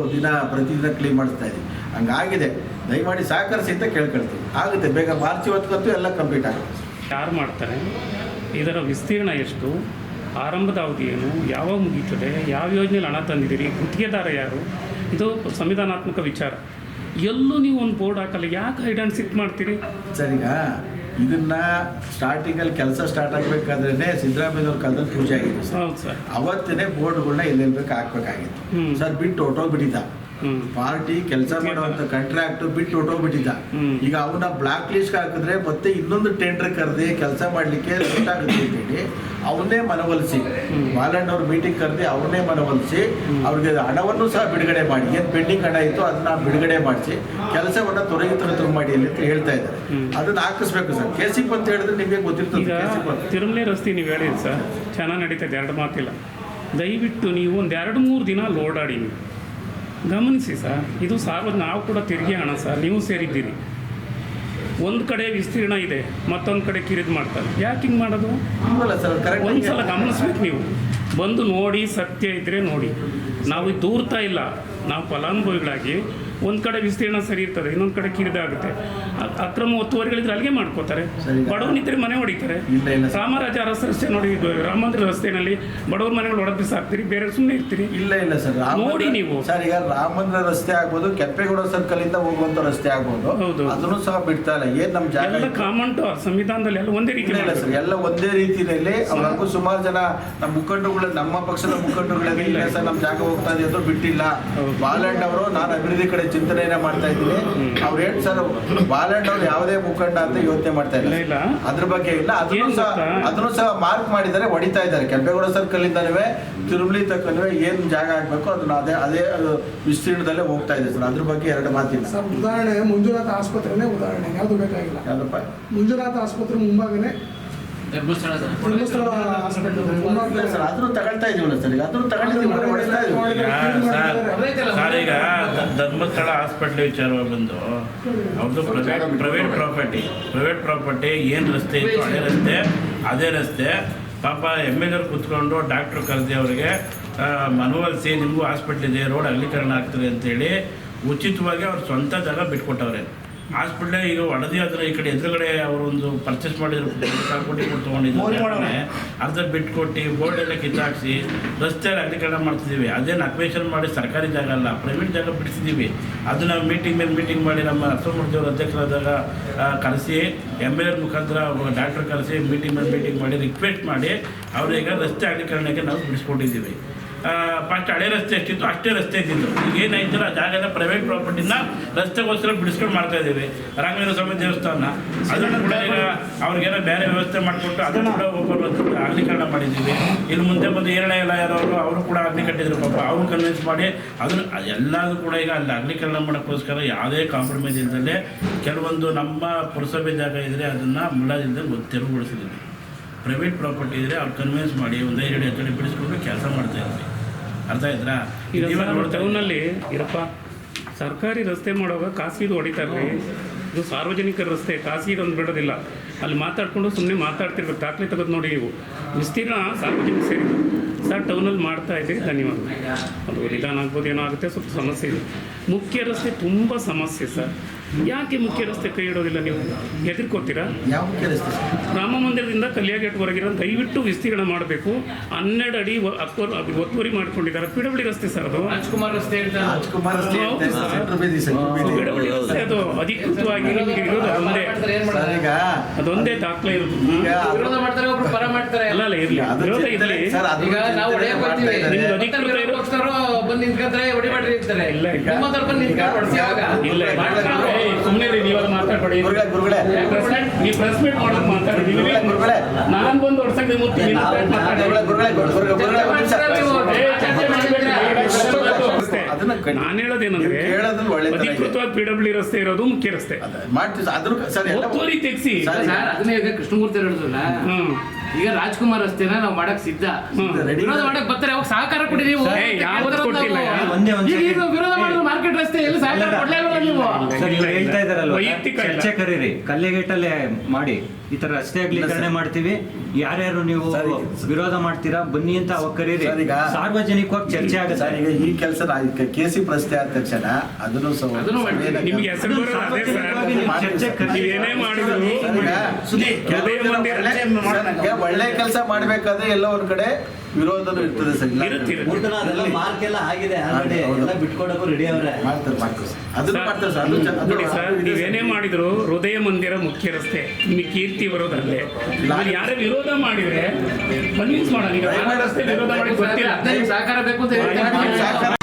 ಪ್ರತಿದಿನ ಕ್ಲೀನ್ ಮಾಡಿಸ್ತಾ ಇದ್ದೀವಿ. ಹಂಗಾಗಿದೆ, ದಯಮಾಡಿ ಸಹಕರಿಸಿ ಅಂತ ಕೇಳ್ಕೊಳ್ತೀವಿ. ಆಗುತ್ತೆ, ಬೇಗ ಮಾರ್ಚ್ ಹೊತ್ಕಂತೂ ಎಲ್ಲ ಕಂಪ್ಲೀಟ್ ಆಗುತ್ತೆ. ಯಾರು ಮಾಡ್ತಾರೆ, ಇದರ ವಿಸ್ತೀರ್ಣ ಎಷ್ಟು, ಆರಂಭದ ಅವಧಿ ಏನು, ಯಾವಾಗ ಮುಗೀತದೆ, ಯಾವ ಯೋಜನೆಯಲ್ಲಿ ಹಣ ತಂದಿದ್ದೀರಿ, ಗುತ್ತಿಗೆದಾರ ಯಾರು, ಇದು ಸಂವಿಧಾನಾತ್ಮಕ ವಿಚಾರ. ಎಲ್ಲೂ ನೀವು ಒಂದು ಬೋರ್ಡ್ ಹಾಕಲ್ಲ, ಯಾಕೆ ಹೈಡ್ ಆ್ಯಂಡ್ ಸಿಕ್ ಮಾಡ್ತೀರಿ? ಸರ್, ಈಗ ಇದನ್ನು ಸ್ಟಾರ್ಟಿಂಗಲ್ಲಿ ಕೆಲಸ ಸ್ಟಾರ್ಟ್ ಆಗಬೇಕಾದ್ರೆ ಸಿದ್ದರಾಮಯ್ಯವ್ರ ಕಾಲದಲ್ಲಿ ಪೂಜೆ ಆಗಿದೆ ಸರ್. ಹೌದು ಸರ್. ಅವತ್ತೇ ಬೋರ್ಡ್ಗಳನ್ನ ಎಲ್ಲೆಲ್ಲಿ ಬೇಕು ಹಾಕ್ಬೇಕಾಗಿತ್ತು ಸರ್. ಬಿಟ್ಟು ಹೊಟ್ಟೋಗ್ಬಿಟ್ಟಿದ್ದ ಪಾರ್ಟಿ, ಕೆಲಸ ಮಾಡುವಂಥ ಕಾಂಟ್ರಾಕ್ಟ್ ಬಿಟ್ಟು ಹೊಟ್ಟೋಗ್ಬಿಟ್ಟಿದ್ದ. ಈಗ ಅವನ್ನ ಬ್ಲಾಕ್ ಲಿಸ್ಟ್ ಹಾಕಿದ್ರೆ ಮತ್ತೆ ಇನ್ನೊಂದು ಟೆಂಡರ್ ಕರೆದಿ ಕೆಲಸ ಮಾಡಲಿಕ್ಕೆ ಲೇಟ್ ಆಗುತ್ತೆ ಅಂತೇಳಿ ಅವನ್ನೇ ಮನವೊಲಿಸಿ, ಬಾಲಣ್ಣ ಅವ್ರ ಮೀಟಿಂಗ್ ಕರೆದಿ ಅವ್ರನ್ನೇ ಮನವೊಲಿಸಿ ಅವ್ರಿಗೆ ಹಣವನ್ನು ಸಹ ಬಿಡುಗಡೆ ಮಾಡಿ, ಏನು ಪೆಂಡಿಂಗ್ ಹಣ ಇತ್ತು ಅದನ್ನ ಬಿಡುಗಡೆ ಮಾಡಿಸಿ ಕೆಲಸವನ್ನು ತ್ವರಿತ ಮಾಡಿ ಅಂತ ಹೇಳ್ತಾ ಇದ್ದಾರೆ. ಅದನ್ನ ಹಾಕಿಸ್ಬೇಕು ಸರ್. ಕೆಸಿಪ್ ಅಂತ ಹೇಳಿದ್ರೆ ನಿಮಗೆ ಗೊತ್ತಿರ್ತದೆ. ಈಗ ತಿರುಮಲೆ ರಸ್ತೆ ನೀವು ಹೇಳಿರಿ ಸರ್, ಚೆನ್ನಾಗಿ ನಡೀತದೆ, ಎರಡು ಮಾತಿಲ್ಲ. ದಯವಿಟ್ಟು ನೀವು ಒಂದು 2-3 ದಿನ ಓಡಾಡಿ, ನೀವು ಗಮನಿಸಿ ಸರ್. ಇದು ನಾವು ಕೂಡ ತೆರಿಗೆ ಹಣ ಸರ್, ನೀವು ಸೇರಿದ್ದೀರಿ. ಒಂದು ಕಡೆ ವಿಸ್ತೀರ್ಣ ಇದೆ, ಮತ್ತೊಂದು ಕಡೆ ಕಿರಿದು ಮಾಡ್ತಾರೆ. ಯಾಕೆ ಹಿಂಗೆ ಮಾಡೋದು? ಒಂದು ಸಲ ಗಮನಿಸ್ಬೇಕು ನೀವು. ಬಂದು ನೋಡಿ, ಸತ್ಯ ಇದ್ದರೆ ನೋಡಿ. ನಾವು ದೂರ್ತಾ ಇಲ್ಲ, ನಾವು ಫಲಾನುಭವಿಗಳಾಗಿ ಒಂದು ಕಡೆ ವಿಸ್ತೀರ್ಣ ಸರಿ ಇರ್ತದೆ, ಇನ್ನೊಂದು ಕಡೆ ಕಿರಿದಾಗುತ್ತೆ. ಅಕ್ರಮ ಒತ್ತುವರಿಗಳಿದ್ರೆ ಅಲ್ಲಿಗೆ ಮಾಡ್ಕೋತಾರೆ. ಬಡವನಿದ್ರೆ ಮನೆ ಹೊಡಿತಾರೆ. ರಾಮರಾಜ ಅರಸ ರಸ್ತೆ ನೋಡಿ, ರಾಮ ಮಂದಿರ ರಸ್ತೆಯಲ್ಲಿ ಬಡವ್ರ ಮನೆಗಳು ಹೊಡೆದು ಬಿಸಾಕ್ತೀರಿ, ಬೇರೆ ಸುಮ್ಮನೆ ಇರ್ತೀರಿ. ಇಲ್ಲ ಸರ್, ನೋಡಿ ನೀವು ಸರ್. ಈಗ ರಾಮ ಮಂದಿರ ರಸ್ತೆ ಆಗ್ಬೋದು, ಕೆಂಪೇಗೌಡ ಸರ್ಕಲ್ ಇಂದ ಹೋಗುವಂತ ರಸ್ತೆ ಆಗ್ಬೋದು, ಅದನ್ನು ಸಹ ಬಿಡ್ತಾ ಇಲ್ಲ. ಏನ್ ನಮ್ ಜಾಗ ಎಲ್ಲ ಕಾಮನ್ ಟು ಸಂವಿಧಾನದಲ್ಲಿ ಎಲ್ಲ ಒಂದೇ ರೀತಿ ಇಲ್ಲ ಸರ್, ಎಲ್ಲ ಒಂದೇ ರೀತಿಯಲ್ಲಿ. ಅವ್ರಿಗೂ ಸುಮಾರು ಜನ ನಮ್ಮ ಮುಖಂಡರುಗಳು, ನಮ್ಮ ಪಕ್ಷದ ಮುಖಂಡರುಗಳಿಗೆ ಇಲ್ಲ ಸರ್ ನಮ್ಮ ಜಾಗ ಹೋಗ್ತಾ ಇದೆ ಅಂತ ಬಿಟ್ಟಿಲ್ಲ. ಬಾಲಣ್ಣ ಅವರು ನಾನು ಅಭಿವೃದ್ಧಿ ಕಡೆ ಚಿಂತನೆಯನ್ನ ಮಾಡ್ತಾ ಇದ್ದೀನಿ. ಅವ್ರು ಹೇಳಿ ಸರ್, ಬಾಲಣ್ಣ ಅವ್ರು ಯಾವುದೇ ಮುಖಂಡ ಅಂತ ಯೋಚನೆ ಮಾಡ್ತಾ ಇಲ್ಲ, ಅದ್ರ ಬಗ್ಗೆ ಇಲ್ಲ. ಅದನ್ನು ಸಹ ಮಾರ್ಕ್ ಮಾಡಿದ್ದಾರೆ, ಹೊಡಿತಾ ಇದ್ದಾರೆ. ಕೆಂಪೇಗೌಡ ಸರ್ಕಲ್ ಇಂದನೂ ತಿರುಮಲಿ ತಕ್ಕನೂ ಏನ್ ಜಾಗ ಆಗ್ಬೇಕು ಅದನ್ನ ಅದೇ ವಿಸ್ತೀರ್ಣದಲ್ಲೇ ಹೋಗ್ತಾ ಇದೆ ಸರ್. ಅದ್ರ ಬಗ್ಗೆ 2 ಮಾತಿಲ್ಲ ಸರ್. ಉದಾಹರಣೆ ಮಂಜುನಾಥ ಆಸ್ಪತ್ರೆನೇ ಉದಾಹರಣೆ, ಯಾವುದು ಬೇಕಾಗಿಲ್ಲ. ಯಾವ್ದಪ್ಪ? ಮಂಜುನಾಥ ಆಸ್ಪತ್ರೆ ಮುಂಭಾಗನೇ ಧರ್ಮಸ್ಥಳ ಆಸ್ಪತ್ರೆ ಸರ್. ಅದನ್ನು ತಗೊಳ್ತಾ ಇದೀವಲ್ಲ ಸರ್, ಈಗ ಅದನ್ನು ತಗೊಂಡಿದ್ದೀವಿ, ಹೊಡಿಸ್ತಾ ಇದೀವಿ ಸರ್. ಈಗ ಧರ್ಮಸ್ಥಳ ಹಾಸ್ಪಿಟ್ಲ್ ವಿಚಾರವಾಗಿ ಬಂದು ಅವ್ರದ್ದು ಪ್ರೈವೇಟ್ ಪ್ರಾಪರ್ಟಿ ಏನು ರಸ್ತೆ ಇತ್ತು ಅದೇ ರಸ್ತೆ ಪಾಪ MLA ಕೂತ್ಕೊಂಡು ಡಾಕ್ಟ್ರು ಕರೆದಿ ಅವರಿಗೆ ಮನವೊಲಿಸಿ, ನಿಮಗೂ ಹಾಸ್ಪಿಟ್ಲ್ ಇದೆ, ರೋಡ್ ಅಗಲೀಕರಣ ಆಗ್ತದೆ ಅಂತೇಳಿ ಉಚಿತವಾಗಿ ಅವ್ರು ಸ್ವಂತ ಜಾಗ ಬಿಟ್ಕೊಟ್ಟವ್ರೆ. ಹಾಸ್ಪಿಟ್ಲೇ ಈಗ ಒಡದಿ ಆದರೆ ಈ ಕಡೆ ಎದುರುಗಡೆ ಅವರು ಒಂದು ಪರ್ಚೇಸ್ ಮಾಡಿದ್ರು, ಕೊಟ್ಟು ತೊಗೊಂಡಿದ್ದಾರೆ. ಅರ್ಧ ಬಿಟ್ಕೊಟ್ಟು ಬೋರ್ಡ್ ಎಲ್ಲ ಕಿತ್ತಾಕ್ಸಿ ರಸ್ತೆಯಲ್ಲಿ ಅಗಲೀಕರಣ ಮಾಡ್ತಿದ್ದೀವಿ. ಅದೇನು ಅಕ್ವೇಷನ್ ಮಾಡಿ ಸರ್ಕಾರಿ ಜಾಗ ಅಲ್ಲ, ಪ್ರೈವೇಟ್ ಜಾಗ ಬಿಡಿಸಿದ್ದೀವಿ. ಅದು ನಾವು ಮೀಟಿಂಗ್ ಮೇಲೆ ಮೀಟಿಂಗ್ ಮಾಡಿ ನಮ್ಮ ಅರ್ಥಮೂರ್ತಿಯವರು ಅಧ್ಯಕ್ಷರಾದಾಗ ಕರೆಸಿ MLA ಮುಖಾಂತರ ಡಾಕ್ಟ್ರ್ ಕರೆಸಿ ಮೀಟಿಂಗ್ ಮೇಲೆ ಮೀಟಿಂಗ್ ಮಾಡಿ ರಿಕ್ವೆಸ್ಟ್ ಮಾಡಿ ಅವರೀಗ ರಸ್ತೆ ಅಗಲೀಕರಣಕ್ಕೆ ನಾವು ಬಿಡಿಸ್ಕೊಟ್ಟಿದ್ದೀವಿ. ಫಸ್ಟ್ ಹಳೆ ರಸ್ತೆ ಎಷ್ಟಿತ್ತು ಅಷ್ಟೇ ರಸ್ತೆ ಇದ್ದಿದ್ದು. ಈಗ ಏನಾಯ್ತಲ್ಲ, ಜಾಗ ಎಲ್ಲ ಪ್ರೈವೇಟ್ ಪ್ರಾಪರ್ಟಿನ ರಸ್ತೆಗೋಸ್ಕರ ಬಿಡಿಸ್ಕೊಂಡು ಮಾಡ್ತಾ ಇದ್ದೀವಿ. ರಾಘವೇಂದ್ರ ಸ್ವಾಮಿ ದೇವಸ್ಥಾನ ಅದನ್ನು ಕೂಡ ಈಗ ಅವ್ರಿಗೇನೋ ಬೇರೆ ವ್ಯವಸ್ಥೆ ಮಾಡಿಕೊಟ್ಟು ಅದನ್ನು ಕೂಡ ಒಬ್ಬರು ಅಗಲೀಕರಣ ಮಾಡಿದ್ದೀವಿ. ಇನ್ನು ಮುಂದೆ ಬಂದು ಏರಳೆ ಎಲ್ಲ ಯಾರವರು ಅವರು ಕೂಡ ಅಗ್ನಿ ಕಟ್ಟಿದ್ರು ಪಾಪ, ಅವರು ಕನ್ವಿನ್ಸ್ ಮಾಡಿ ಅದನ್ನು ಎಲ್ಲದೂ ಕೂಡ ಈಗ ಅಲ್ಲಿ ಅಗಲೀಕರಣ ಮಾಡೋಕ್ಕೋಸ್ಕರ ಯಾವುದೇ ಕಾಂಪ್ರಮೈಸ್ ಇಲ್ಲದಲ್ಲೇ ಕೆಲವೊಂದು ನಮ್ಮ ಪುರಸಭೆ ಜಾಗ ಇದ್ದರೆ ಅದನ್ನು ಮುಳ್ಳಾದಿಲ್ಲದೆ ತೆರವುಗೊಳಿಸಿದ್ದೀವಿ. ಪ್ರೈವೇಟ್ ಪ್ರಾಪರ್ಟಿ ಇದ್ದರೆ ಅವ್ರು ಕನ್ವಿನ್ಸ್ ಮಾಡಿ ಒಂದು 5 ಅಡಿ 10 ಅಡಿ ಬಿಡಿಸ್ಕೊಂಡು ಕೆಲಸ ಮಾಡ್ತಾ ಇದ್ವಿ. ಅರ್ಥ ಆಯ್ತಾ? ಟೌನಲ್ಲಿ ಇರಪ್ಪ, ಸರ್ಕಾರಿ ರಸ್ತೆ ಮಾಡುವಾಗ ಖಾಸಗಿದು ಹೊಡಿತಾರೆ. ಇದು ಸಾರ್ವಜನಿಕ ರಸ್ತೆ, ಖಾಸಗಿದೊಂದು ಬಿಡೋದಿಲ್ಲ. ಅಲ್ಲಿ ಮಾತಾಡ್ಕೊಂಡು ಸುಮ್ಮನೆ ಮಾತಾಡ್ತಿರ್ಬೇಕು. ದಾಖಲೆ ತೆಗೆದು ನೋಡಿ ನೀವು. ವಿಸ್ತೀರ್ಣ ಸಾರ್ವಜನಿಕ ಸೇರಿದ್ದು ಸರ್. ಟೌನಲ್ಲಿ ಮಾಡ್ತಾ ಇದ್ದೀರಿ, ಧನ್ಯವಾದ. ಅದು ನಿಧಾನ ಆಗ್ಬೋದು, ಏನೋ ಆಗುತ್ತೆ, ಸ್ವಲ್ಪ ಸಮಸ್ಯೆ ಇದೆ. ಮುಖ್ಯ ರಸ್ತೆ ತುಂಬ ಸಮಸ್ಯೆ ಸರ್. ಯಾಕೆ ಮುಖ್ಯ ರಸ್ತೆ ಕೈ ಇಡೋದಿಲ್ಲ? ನೀವು ಹೆದರ್ಕೋತೀರಾ? ಯಾವ ಮುಖ್ಯ ರಸ್ತೆ? ರಾಮ ಮಂದಿರದಿಂದ ಕಲ್ಯಾಗೇಟ್ವರೆಗಿರೋ ದಯವಿಟ್ಟು ವಿಸ್ತೀರ್ಣ ಮಾಡಬೇಕು. 12 ಅಡಿ ಒತ್ತುವರಿ ಮಾಡ್ಕೊಂಡಿದ್ದಾರೆ. ಪಿಡಬ್ಲ್ಯೂ ರಸ್ತೆ ಸರ್, ಅದು ರಾಜ್ಕುಮಾರ್ ರಸ್ತೆ ಪಿಡಬ್ಲ್ಯೂ ರಸ್ತೆ. ಅದು ಅಧಿಕೃತವಾಗಿ ನಿಮಗೆ ಇರೋದು ಅದೊಂದೇ ದಾಖಲೆ ಇರೋದು. ಅಲ್ಲ ಇರಲಿ, ವಿರೋಧ ಇರಲಿ, ನಿಮ್ಗೆ ಅಧಿಕೃತ ಇಲ್ಲ. ಸುಮ್ಮನೆ ನೀವೆಲ್ಲ ಮಾತಾಡ್ಬೇಡಿ. ನೀವು ಪ್ರೆಸ್ ಮೀಟ್ ಮಾಡೋದು ಮಾತಾಡಿದೀವಿ. ನಾನು ಬಂದು ಹೊಡ್ಸಂಗೆ ನಾನು ಹೇಳೋದೇನಂದ್ರೆ ಅಧಿಕೃತವಾಗಿ PWD ರಸ್ತೆ ಇರೋದು ಮುಖ್ಯ ರಸ್ತೆ. ಒತ್ತುವರಿ ತೆಗ್ಸಿ. ಕೃಷ್ಣಮೂರ್ತಿ ಹೇಳಿದ್ರಲ್ಲ, ಈಗ ರಾಜ್ಕುಮಾರ್ ರಸ್ತೆನ ನಾವು ಮಾಡಕ್ ಸಿದ್ಧ, ವಿರೋಧ ಮಾಡಕ್ ಬರ್ತಾರೆ. ಅವಾಗ ಸಹಕಾರ ಕೊಡಿ ನೀವು. ವಿರೋಧ ಮಾಡಿದ್ರೆ ಮಾರ್ಕೆಟ್ ರಸ್ತೆ ಎಲ್ಲಿ ಸಹಕಾರ ಕೊಡ್ಲೇ ನೀವು. ಹೇಳ್ತಾ ಇದಾರಲ್ಲ, ಚರ್ಚೆ ಕರೀರಿ, ಕಲ್ಲಿಗೇಟಲ್ಲೇ ಮಾಡಿ. ಈ ತರ ರಸ್ತೆ ಅಗಲೀಕರಣ ಮಾಡ್ತೀವಿ, ಯಾರ್ಯಾರು ನೀವು ವಿರೋಧ ಮಾಡ್ತೀರಾ ಬನ್ನಿ ಅಂತ ಅವಾಗ ಕರೀರಿ, ಸರ್, ಈಗ ಸಾರ್ವಜನಿಕವಾಗಿ ಚರ್ಚೆ ಆಗುತ್ತೆ. ಸರ್, ಈಗ ಈ ಕೆಲಸ KC ರಸ್ತೆ ಆದ ತಕ್ಷಣ ಅದನ್ನು ಅದನ್ನು ಮಾಡ್ತೀವಿ. ನಿಮ್ಗೆ ಹೆಸರು ಬರೋದು ಅದೇ ಸರ್. ಚರ್ಚೆ ನೀವೇನೇ ಮಾಡಿದ್ರು ಒಳ್ಳೆ ಕೆಲಸ ಮಾಡ್ಬೇಕಾದ್ರೆ ಎಲ್ಲ ಒಂದ್ ಕಡೆ ವಿರೋಧನೂ ಇರ್ತದೆ ಸರ್. ಮಾರ್ಕ್ ಎಲ್ಲ ಆಗಿದೆ ಆಲ್ರೆಡಿ, ಎಲ್ಲ ಬಿಟ್ಕೊಡಕ್ಕೂ ರೆಡಿ ಅವ್ರೆ. ಮಾಡ್ತಾರೆ ಸರ್. ಅದನ್ನು ಮಾಡ್ತಾರೆ ಸರ್. ನೋಡಿ ಸರ್, ನೀವೇನೇ ಮಾಡಿದ್ರು ಹೃದಯ ಮಂದಿರ ಮುಖ್ಯ ರಸ್ತೆ ನಿಮಗೆ ಕೀರ್ತಿ ಬರೋದಲ್ಲೇ. ಯಾರೇ ವಿರೋಧ ಮಾಡಿದ್ರೆ ಕನ್ವಿನ್ಸ್ ಮಾಡೋಣ. ಈಗ ನಾನಾ ರಸ್ತೆ ವಿರೋಧ ಮಾಡಿ ಗೊತ್ತಿಲ್ಲ, ನಿಮ್ಗೆ ಸಹಕಾರ ಬೇಕು ಅಂತ ಹೇಳ್ತೀನಿ.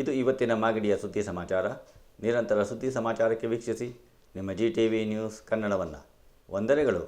ಇದು ಇವತ್ತಿನ ಮಾಗಡಿಯ ಸುದ್ದಿ ಸಮಾಚಾರ. ನಿರಂತರ ಸುದ್ದಿ ಸಮಾಚಾರಕ್ಕೆ ವೀಕ್ಷಿಸಿ ನಿಮ್ಮ GTV ನ್ಯೂಸ್ ಕನ್ನಡವನ್ನು. ವಂದನೆಗಳು.